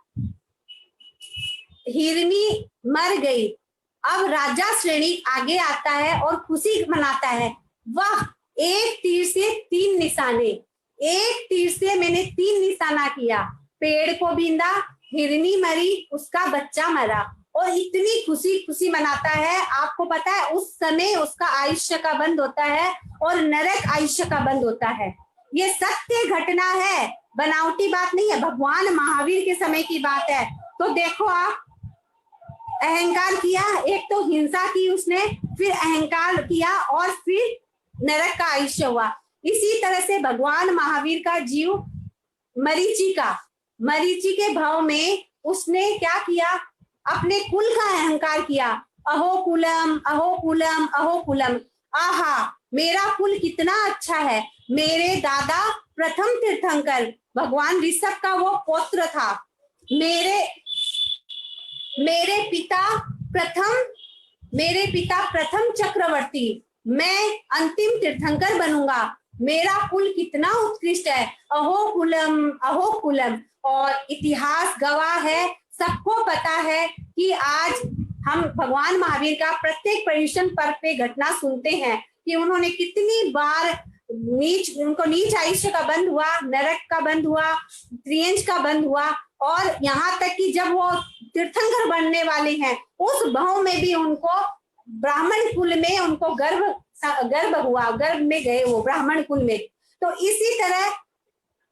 हिरनी मर गई। अब राजा श्रेणी आगे आता है और खुशी मनाता है, वाह एक तीर से 3 निशाने, एक तीर से मैंने 3 निशाना किया, पेड़ को बींधा, हिरनी मरी, उसका बच्चा मरा, और इतनी खुशी मनाता है। आपको पता है उस समय उसका आयुष्य का बंद होता है और नरक आयुष्य का बंद होता है। ये सत्य घटना है, बनावटी बात नहीं है, भगवान महावीर के समय की बात है। तो देखो आप, अहंकार किया, एक तो हिंसा की उसने, फिर अहंकार किया और फिर नरक का आयुष्य हुआ। इसी तरह से भगवान महावीर का जीव मरीचि के भाव में उसने क्या किया, अपने कुल का अहंकार किया। अहो कुलम, अहो कुलम, अहो कुलम, आहा मेरा कुल कितना अच्छा है, मेरे दादा प्रथम तीर्थंकर भगवान ऋषभ का वो पौत्र था, मेरे पिता प्रथम चक्रवर्ती, मैं अंतिम तीर्थंकर बनूंगा, मेरा कुल कितना उत्कृष्ट है, अहो कुलम, अहो कुलम। और इतिहास गवाह है, सबको पता है कि आज हम भगवान महावीर का प्रत्येक पर्युषण पर्व पे घटना सुनते हैं कि उन्होंने कितनी बार उनको नीच आयुष्य का बंद हुआ, नरक का बंद हुआ, त्रियंज का बंद हुआ, और यहाँ तक कि जब वो तीर्थंकर बनने वाले हैं उस भाव में भी उनको ब्राह्मण कुल में उनको गर्भ हुआ, गर्भ में गए वो ब्राह्मण कुल में। तो इसी तरह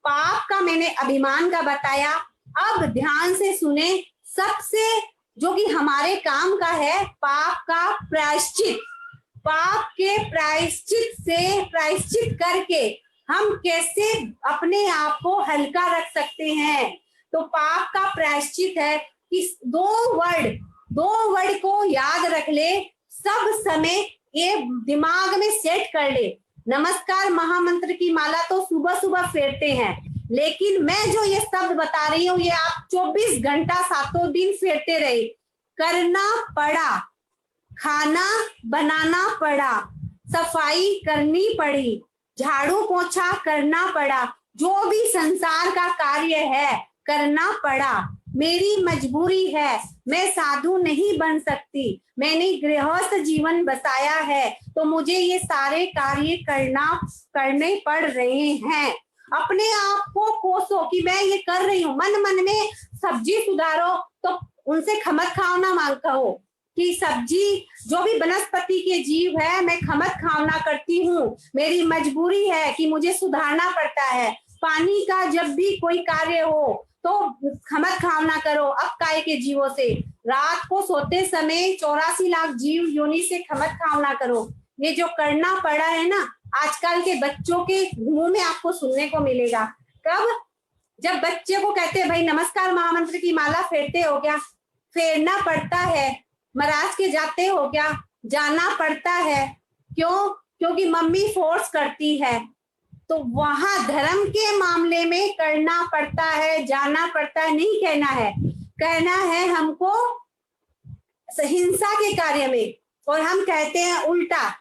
पाप का मैंने अभिमान का बताया। अब ध्यान से सुने, सबसे जो कि हमारे काम का है, पाप का प्रायश्चित। पाप के प्रायश्चित करके हम कैसे अपने आप को हल्का रख सकते हैं। तो पाप का प्रायश्चित है कि 2 वर्ड को याद रख ले, सब समय ये दिमाग में सेट कर ले। नमस्कार महामंत्र की माला तो सुबह फेरते हैं, लेकिन मैं जो ये शब्द बता रही हूँ ये आप 24 घंटा 7 दिन फेरते रहे। करना पड़ा, खाना बनाना पड़ा, सफाई करनी पड़ी, झाड़ू पोछा करना पड़ा, जो भी संसार का कार्य है करना पड़ा। मेरी मजबूरी है, मैं साधु नहीं बन सकती, मैंने गृहस्थ जीवन बसाया है, तो मुझे ये सारे कार्य करने पड़ रहे हैं। अपने आप को कोसो कि मैं ये कर रही हूँ, मन में सब्जी सुधारो, तो उनसे खमत खावना मांगता हो कि सब्जी जो भी वनस्पति के जीव है मैं खमत खावना करती हूँ, मेरी मजबूरी है कि मुझे सुधारना पड़ता है। पानी का जब भी कोई कार्य हो तो खमत खावना करो अब काय के जीवों से। रात को सोते समय 84 लाख जीव योनि से खमत खावना करो। ये जो करना पड़ा है ना, आजकल के बच्चों के मुंह में आपको सुनने को मिलेगा। कब? जब बच्चे को कहते हैं भाई नमस्कार महामंत्र की माला फेरते हो क्या? फेरना पड़ता है। महाराज के जाते हो क्या? जाना पड़ता है। क्यों? क्योंकि मम्मी फोर्स करती है। तो वहां धर्म के मामले में करना पड़ता है, जाना पड़ता है, नहीं कहना है। कहना है हमको हिंसा के कार्य में, और हम कहते हैं उल्टा।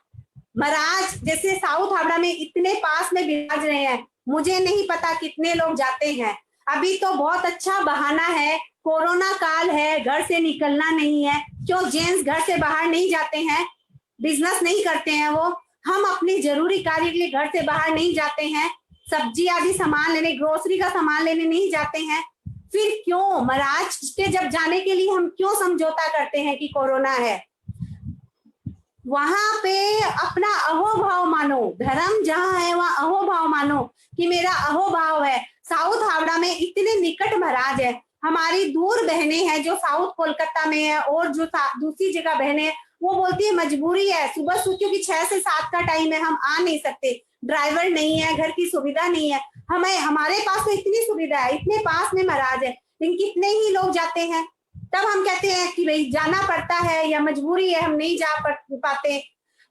महाराज जैसे साउथ हावड़ा में इतने पास में विराज रहे हैं, मुझे नहीं पता कितने लोग जाते हैं। अभी तो बहुत अच्छा बहाना है, कोरोना काल है, घर से निकलना नहीं है। क्यों जेंट्स घर से बाहर नहीं जाते हैं? बिजनेस नहीं करते हैं वो। हम अपनी जरूरी कार्य के लिए घर से बाहर नहीं जाते हैं, सब्जी आदि सामान लेने, ग्रोसरी का सामान लेने नहीं जाते हैं। फिर क्यों महाराज के जब जाने के लिए हम क्यों समझौता करते हैं कि कोरोना है? वहां पे अपना अहोभाव मानो। धर्म जहां है वहां अहोभाव मानो कि मेरा अहोभाव है। साउथ हावड़ा में इतने निकट महाराज है, हमारी दूर बहनें हैं जो साउथ कोलकाता में है और जो दूसरी जगह बहनें हैं, वो बोलती है मजबूरी है, सुबह क्योंकि 6 से 7 का टाइम है, हम आ नहीं सकते, ड्राइवर नहीं है, घर की सुविधा नहीं है। हमारे पास तो इतनी सुविधा है, इतने पास में महाराज है, लेकिन कितने ही लोग जाते हैं। तब हम कहते हैं कि भाई जाना पड़ता है या मजबूरी है, हम नहीं जा पाते।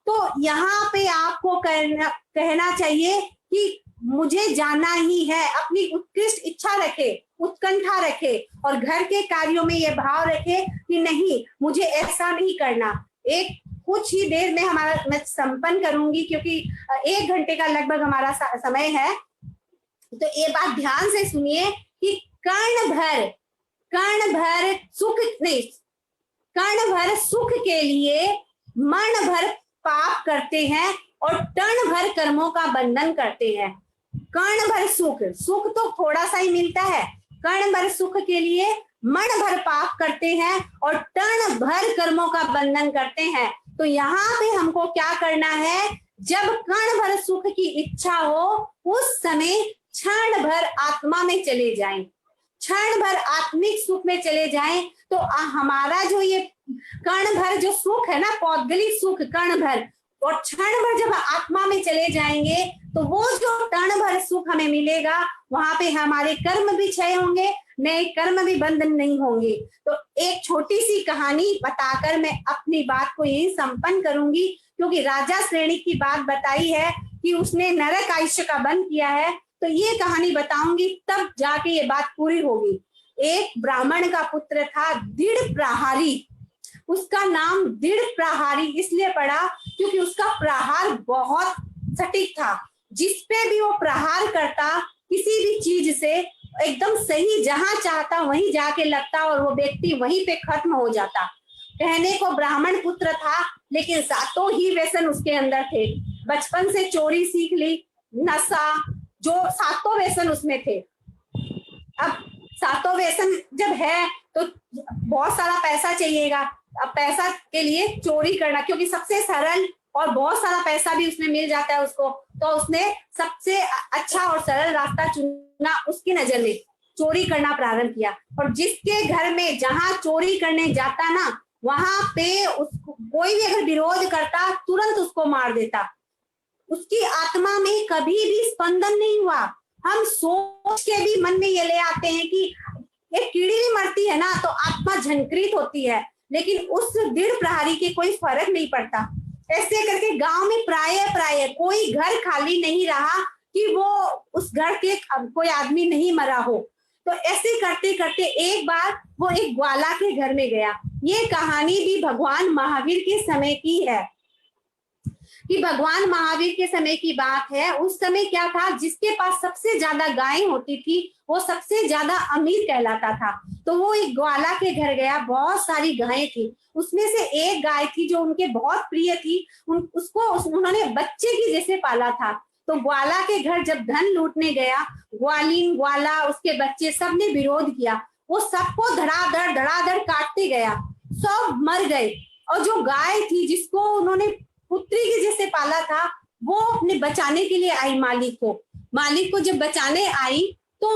तो यहाँ पे आपको कहना चाहिए कि मुझे जाना ही है। अपनी उत्कृष्ट इच्छा रखे, उत्कंठा रखे, और घर के कार्यों में ये भाव रखे कि नहीं मुझे ऐसा नहीं करना। एक कुछ ही देर में मैं संपन्न करूंगी, क्योंकि 1 घंटे का लगभग हमारा समय है। तो ये बात ध्यान से सुनिए कि कर्ण भर सुख के लिए मन भर पाप करते हैं और टन भर कर्मों का बंधन करते हैं। कर्ण भर सुख तो थोड़ा सा ही मिलता है। कर्ण भर सुख के लिए मन भर पाप करते हैं और टन भर कर्मों का बंधन करते हैं। तो यहाँ पे हमको क्या करना है? जब कर्ण भर सुख की इच्छा हो, उस समय क्षण भर आत्मा में चले जाएं, क्षण भर आत्मिक सुख में चले जाएं। तो हमारा जो ये कर्ण भर जो सुख है ना, पौद्गलिक सुख कर्ण भर, और क्षण भर जब आत्मा में चले जाएंगे तो वो जो क्षण भर सुख हमें मिलेगा, वहां पे हमारे कर्म भी क्षय होंगे, नए कर्म भी बंधन नहीं होंगे। तो एक छोटी सी कहानी बताकर मैं अपनी बात को यही संपन्न करूंगी, क्योंकि राजा श्रेणी की बात बताई है कि उसने नरक आयुष्य का बंद किया है। तो ये कहानी बताऊंगी, तब जाके ये बात पूरी होगी। एक ब्राह्मण का पुत्र था दृढ़ प्रहारी। उसका नाम दृढ़ प्रहारी इसलिए पड़ा क्योंकि उसका प्रहार बहुत सटीक था। जिस पे भी वो प्रहार करता, किसी भी चीज से एकदम सही, जहां चाहता वहीं जाके लगता और वो व्यक्ति वहीं पे खत्म हो जाता। कहने को ब्राह्मण पुत्र था, लेकिन 7 ही व्यसन उसके अंदर थे। बचपन से चोरी सीख ली, नशा, जो 7 व्यसन उसमें थे। अब 7 व्यसन जब है तो बहुत सारा पैसा चाहिएगा। अब पैसा के लिए चोरी करना, क्योंकि सबसे सरल और बहुत सारा पैसा भी उसमें मिल जाता है उसको, तो उसने सबसे अच्छा और सरल रास्ता चुना। उसकी नजर में चोरी करना प्रारंभ किया, और जिसके घर में जहां चोरी करने जाता ना, वहां पे उसको कोई भी अगर विरोध करता, तुरंत उसको मार देता। उसकी आत्मा में कभी भी स्पंदन नहीं हुआ। हम सोच के भी मन में ये ले आते हैं कि एक कीड़ी भी मरती है ना तो आत्मा झंकृत होती है, लेकिन उस दृढ़ प्रहारी के कोई फर्क नहीं पड़ता। ऐसे करके गांव में प्राय कोई घर खाली नहीं रहा कि वो उस घर के कोई आदमी नहीं मरा हो। तो ऐसे करते करते एक बार वो एक ग्वाला के घर में गया। ये कहानी भी भगवान महावीर के समय की है, कि भगवान महावीर के समय की बात है। उस समय क्या था, जिसके पास सबसे ज्यादा गायें होती थी वो सबसे ज्यादा अमीर कहलाता था। तो वो एक ग्वाला के घर गया, बहुत सारी गायें थी। उसमें से एक गाय थी जो उनके बहुत प्रिय थी, उसको उन्होंने बच्चे की जैसे पाला था। तो ग्वाला के घर जब धन लूटने गया, ग्वालिन, ग्वाला, उसके बच्चे सबने विरोध किया। वो सबको धड़ाधड़ काटते गया, सब मर गए। और जो गाय थी जिसको उन्होंने पुत्री के जैसे पाला था, वो अपने बचाने के लिए आई मालिक को जब बचाने आई तो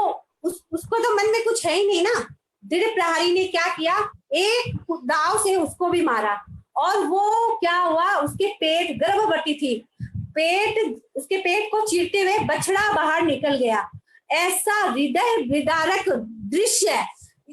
उसको तो मन में कुछ है ही नहीं ना। दृढ़ प्रहारी ने क्या किया, एक दाव से उसको भी मारा। और वो क्या हुआ, उसके पेट, गर्भवती थी, उसके पेट को चीरते हुए बछड़ा बाहर निकल गया। ऐसा हृदय विदारक दृश्य,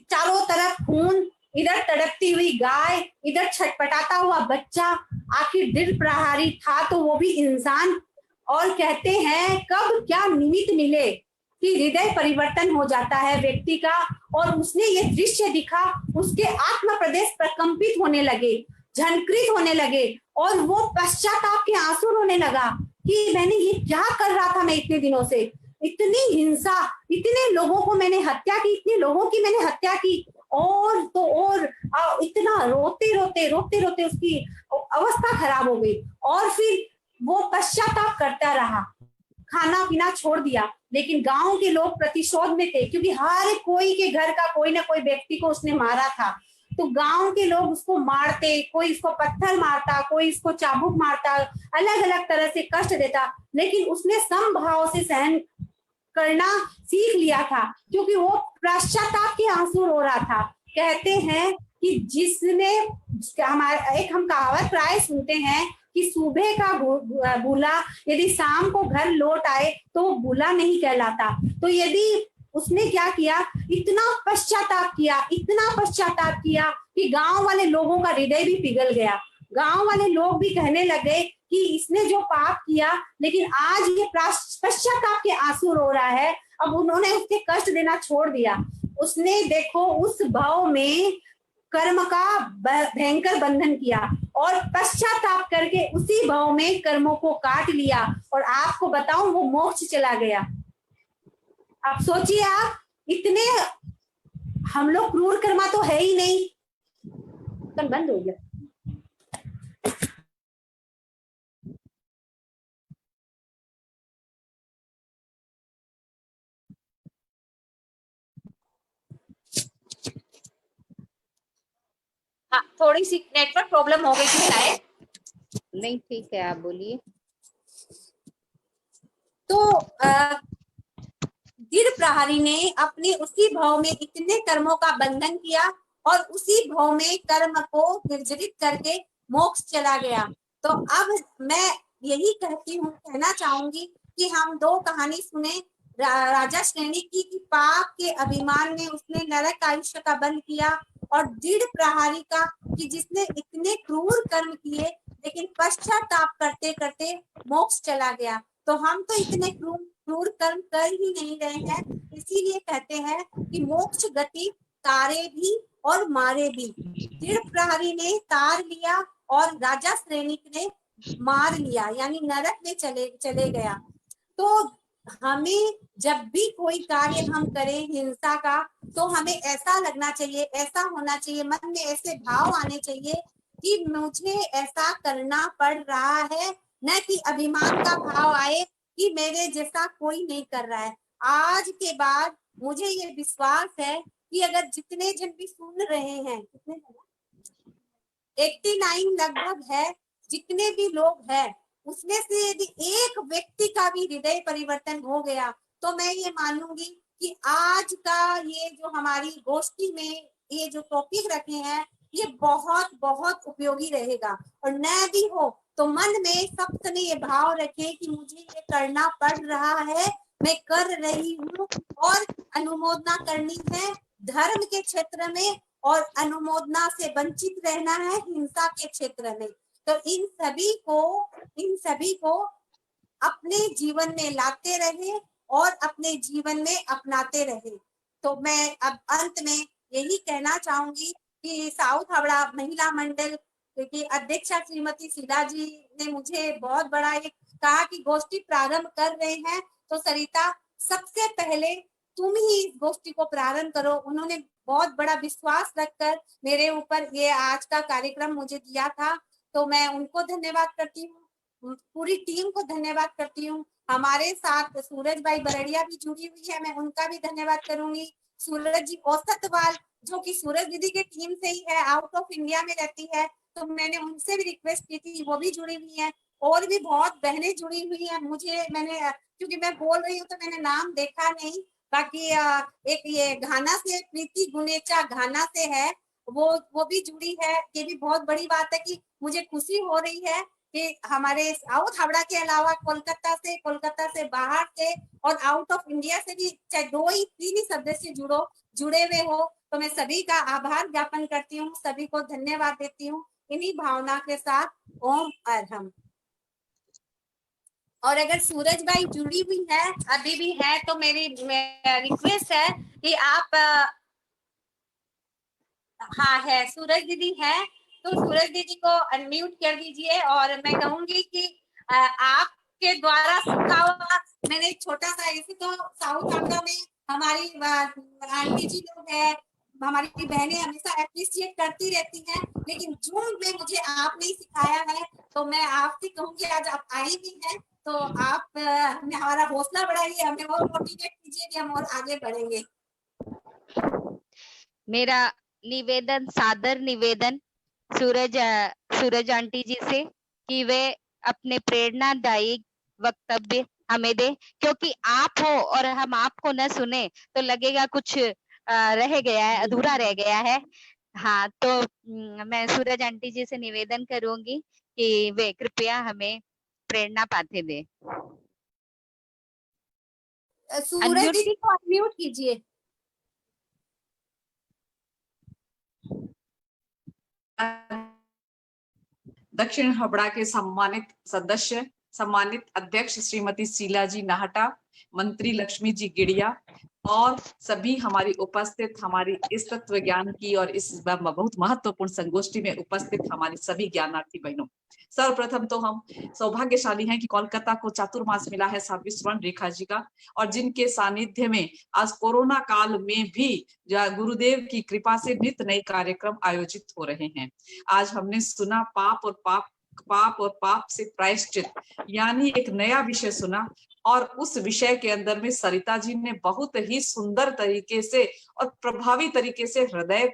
चारों तरफ खून, इधर तड़पती हुई गाय, इधर छटपटाता हुआ बच्चा। आखिर दिल प्रहारी था तो वो भी इंसान। और कहते हैं कब क्या निमित्त मिले कि हृदय परिवर्तन हो जाता है व्यक्ति का। और उसने ये दृश्य दिखा, उसके आत्म प्रदेश प्रकंपित होने लगे, झंकृत होने लगे, और वो पश्चाताप के आंसू रोने लगा कि मैंने ये क्या कर रहा था, मैं इतने दिनों से इतनी हिंसा, इतने लोगों को मैंने हत्या की, इतने लोगों की मैंने हत्या की। और तो और इतना रोते रोते उसकी अवस्था खराब हो गई। और फिर वो पश्चाताप करता रहा, खाना पीना छोड़ दिया। लेकिन गांव के लोग प्रतिशोध में थे, क्योंकि हर कोई के घर का कोई ना कोई व्यक्ति को उसने मारा था। तो गांव के लोग उसको मारते, कोई इसको पत्थर मारता, कोई इसको चाबुक मारता, अलग अलग तरह से कष्ट देता। लेकिन उसने समभाव से सहन करना सीख लिया था, क्योंकि वो पश्चाताप के आंसू रो रहा था। कहते हैं कि जिसने, हमारा एक हम कहावत प्राय सुनते हैं कि सुबह का भूला यदि शाम को घर लौट आए तो वो भूला नहीं कहलाता। तो यदि उसने क्या किया, इतना पश्चाताप किया कि गांव वाले लोगों का हृदय भी पिघल गया। गांव वाले लोग भी कहने लगे कि इसने जो पाप किया, लेकिन आज ये पश्चाताप के आंसू रो रहा है। अब उन्होंने उसके कष्ट देना छोड़ दिया। उसने देखो उस भाव में कर्म का भयंकर बंधन किया और पश्चाताप करके उसी भाव में कर्मों को काट लिया। और आपको बताऊं, वो मोक्ष चला गया। आप सोचिए, आप इतने, हम लोग क्रूर कर्मा तो है ही नहीं। बंद हो गया। हाँ, थोड़ी सी नेटवर्क प्रॉब्लम हो गई थी शायद। नहीं, ठीक है, आप बोलिए। तो गिर प्रहारी ने अपने उसी भाव में इतने कर्मों का बंधन किया और उसी भाव में कर्म को निर्जरित करके मोक्ष चला गया। तो अब मैं यही कहना चाहूंगी कि हम दो कहानी सुने। राजा श्रेणी की पाप के अभिमान में उसने नरक आयुष्य का बंध किया, और दृढ़ प्रहारी का कि जिसने इतने क्रूर कर्म किए लेकिन पश्चाताप करते करते मोक्ष चला गया। तो हम तो इतने क्रूर कर्म कर ही नहीं रहे हैं, इसीलिए कहते हैं कि मोक्ष गति तारे भी और मारे भी। दृढ़ प्रहरी ने तार लिया और राजा श्रेणिक ने मार लिया, यानी नरक में चले गया। तो हमें जब भी कोई कार्य हम करें हिंसा का, तो हमें ऐसा लगना चाहिए, ऐसा होना चाहिए, मन में ऐसे भाव आने चाहिए कि मुझे ऐसा करना पड़ रहा है, न कि अभिमान का भाव आए कि मेरे जैसा कोई नहीं कर रहा है। आज के बाद मुझे ये विश्वास है कि अगर जितने जन भी सुन रहे हैं, कितने 89 लगभग है, जितने भी लोग हैं, उसमें से यदि एक व्यक्ति का भी हृदय परिवर्तन हो गया, तो मैं ये मानूंगी कि आज का ये जो हमारी गोष्ठी में ये जो टॉपिक रखे हैं, ये बहुत बहुत उपयोगी रहेगा। और न भी हो तो मन में सबने ये भाव रखे कि मुझे ये करना पड़ रहा है, मैं कर रही हूँ, और अनुमोदना करनी है धर्म के क्षेत्र में, और अनुमोदना से वंचित रहना है हिंसा के क्षेत्र में। तो इन सभी को अपने जीवन में लाते रहे और अपने जीवन में अपनाते रहे। तो मैं अब अंत में यही कहना चाहूंगी कि साउथ हावड़ा महिला मंडल की अध्यक्षा श्रीमती शीला जी ने मुझे बहुत बड़ा एक कहा कि गोष्ठी प्रारंभ कर रहे हैं, तो सरिता सबसे पहले तुम ही इस गोष्ठी को प्रारंभ करो। उन्होंने बहुत बड़ा विश्वास रखकर मेरे ऊपर ये आज का कार्यक्रम मुझे दिया था, तो मैं उनको धन्यवाद करती हूँ, पूरी टीम को धन्यवाद करती हूँ। हमारे साथ सूरज भाई बरड़िया भी जुड़ी हुई है, मैं उनका भी धन्यवाद करूंगी। सूरज जी औसतवाल, जो कि सूरज दीदी के टीम से ही है, आउट ऑफ इंडिया में रहती है, तो मैंने उनसे भी रिक्वेस्ट की थी, वो भी जुड़ी हुई है। और भी बहुत बहनें जुड़ी हुई है। मैंने क्योंकि मैं बोल रही हूँ तो मैंने नाम देखा नहीं, बाकी एक ये घाना से प्रीति गुनेचा घाना से है, वो भी जुड़ी है। ये भी बहुत बड़ी बात है कि मुझे खुशी हो रही है कि हमारे साउथ हावड़ा के अलावा कोलकाता से बाहर से और आउट ऑफ इंडिया से भी चाहे 2 ही 3 ही सदस्य जुड़े हुए हो, तो मैं सभी का आभार ज्ञापन करती हूँ, सभी को धन्यवाद देती हूँ। इन्हीं भावना के साथ ओम अरहम। और अगर सूरज भाई जुड़ी हुई है, अभी भी है, तो मेरी रिक्वेस्ट है कि आप हाँ है, सूरज दीदी है, तो सूरज दीदी को अनम्यूट कर दीजिए। और मैं कहूंगी कि आपके द्वारा सीखा हुआ मैंने छोटा सा, ऐसे तो साउथ अफ्रीका में हमारी आंटी जी लोग है, हमारी बहनें हमेशा अप्रिशिएट करती रहती हैं, लेकिन जून में मुझे आपने ही सिखाया है, तो मैं आपसे कहूंगी आज आप आई भी हैं, तो आप हमारा हौसला बढ़ाइए, हमें और मोटिवेट कीजिए कि हम और आगे बढ़ेंगे। मेरा निवेदन, सादर निवेदन सूरज आंटी जी से कि वे अपने प्रेरणादायी वक्तव्य हमें दे, क्योंकि आप हो और हम आपको न सुने तो लगेगा कुछ रह गया है, अधूरा रह गया है। हाँ, तो मैं सूरज आंटी जी से निवेदन करूंगी कि वे कृपया हमें प्रेरणा पाते दे। सूरज दीदी को अनम्यूट कीजिए। दक्षिण हावड़ा के सम्मानित सदस्य, सम्मानित अध्यक्ष श्रीमती शीला जी नाहटा, मंत्री लक्ष्मी जी गिड़िया और सभी हमारी उपस्थित, हमारी इस तत्व ज्ञान की और इस बहुत महत्वपूर्ण संगोष्ठी में उपस्थित हमारी सभी ज्ञानार्थी बहनों, सर्वप्रथम तो हम सौभाग्यशाली हैं कि कोलकाता को चातुर्मास मिला है 7वीं स्वर्ण रेखा जी का, और जिनके सानिध्य में आज कोरोना काल में भी गुरुदेव की कृपा से नित्य नए कार्यक्रम आयोजित हो रहे हैं। आज हमने सुना पाप और पाप से प्रायश्चित, यानी एक नया विषय सुना, और उस विषय के अंदर में सरिता जी ने बहुत ही सुंदर तरीके से और प्रभावी तरीके से हृदय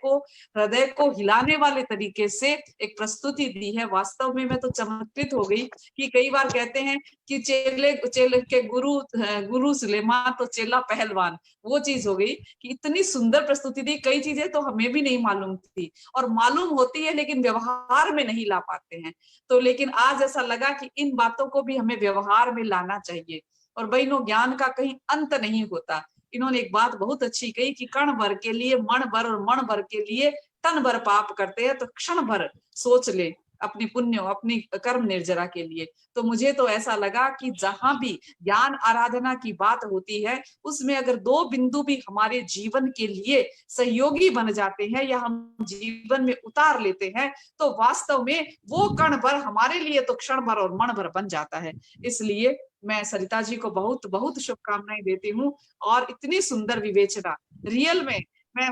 को हिलाने वाले तरीके से एक प्रस्तुति दी है। वास्तव में मैं तो चमत्कृत हो गई कि कई बार कहते हैं कि चेले के गुरु सुलेमान तो चेला पहलवान, वो चीज हो गई कि इतनी सुंदर प्रस्तुति दी। कई चीजें तो हमें भी नहीं मालूम थी और मालूम होती है लेकिन व्यवहार में नहीं ला पाते हैं, तो लेकिन आज ऐसा लगा कि इन बातों को भी हमें व्यवहार में लाना चाहिए। और बहनों, ज्ञान का कहीं अंत नहीं होता। इन्होंने एक बात बहुत अच्छी कही कि कण भर के लिए मण भर और मण भर के लिए तन भर पाप करते हैं, तो क्षण भर सोच ले अपनी पुण्य, अपनी कर्म निर्जरा के लिए। तो मुझे तो ऐसा लगा कि जहां भी ज्ञान आराधना की बात होती है, उसमें अगर 2 बिंदु भी हमारे जीवन के लिए सहयोगी बन जाते हैं या हम जीवन में उतार लेते हैं, तो वास्तव में वो कण भर हमारे लिए तो क्षण भर और मण भर बन जाता है। इसलिए मैं सरिता जी को बहुत बहुत शुभकामनाएं देती हूँ। और इतनी सुंदर विवेचना, रियल में मैं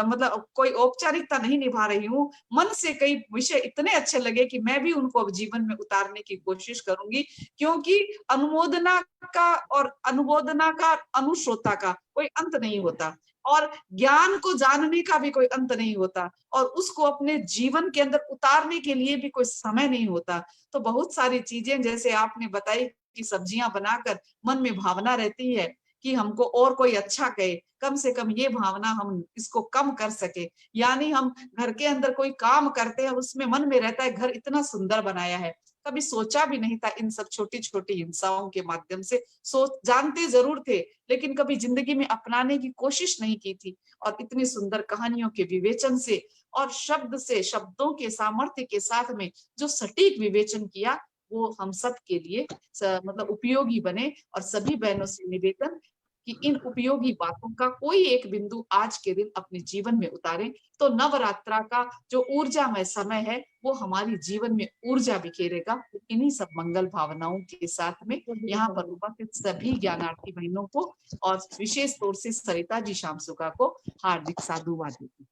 मतलब कोई औपचारिकता नहीं निभा रही हूँ, मन से कई विषय इतने अच्छे लगे कि मैं भी उनको अब जीवन में उतारने की कोशिश करूंगी, क्योंकि अनुमोदना का और अनुमोदना का, अनुश्रोता का कोई अंत नहीं होता, और ज्ञान को जानने का भी कोई अंत नहीं होता, और उसको अपने जीवन के अंदर उतारने के लिए भी कोई समय नहीं होता। तो बहुत सारी चीजें जैसे आपने बताई कि सब्जियां बनाकर मन में भावना रहती है कि हमको और कोई अच्छा कहे, कम से कम ये भावना हम इसको कम कर सके। यानी हम घर के अंदर कोई काम करते हैं, उसमें मन में रहता है घर इतना सुंदर बनाया है, कभी सोचा भी नहीं था इन सब छोटी छोटी हिंसाओं के माध्यम से, सोच जानते जरूर थे लेकिन कभी जिंदगी में अपनाने की कोशिश नहीं की थी। और इतनी सुंदर कहानियों के विवेचन से और शब्दों के सामर्थ्य के साथ में जो सटीक विवेचन किया, वो हम सब के लिए मतलब उपयोगी बने। और सभी बहनों से निवेदन कि इन उपयोगी बातों का कोई एक बिंदु आज के दिन अपने जीवन में उतारें, तो नवरात्रा का जो ऊर्जामय समय है वो हमारी जीवन में ऊर्जा बिखेरेगा। इन्हीं सब मंगल भावनाओं के साथ में यहाँ पर उपस्थित सभी ज्ञानार्थी बहनों को और विशेष तौर से सरिता जी शामसुका को हार्दिक साधुवाद देती हूँ।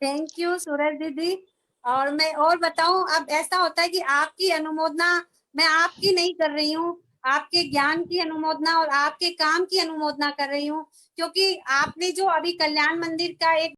थैंक यू सूरज दीदी। और मैं और बताऊं, अब ऐसा होता है कि आपकी अनुमोदना मैं आपकी नहीं कर रही हूँ, आपके ज्ञान की अनुमोदना और आपके काम की अनुमोदना कर रही हूँ, क्योंकि आपने जो अभी कल्याण मंदिर का एक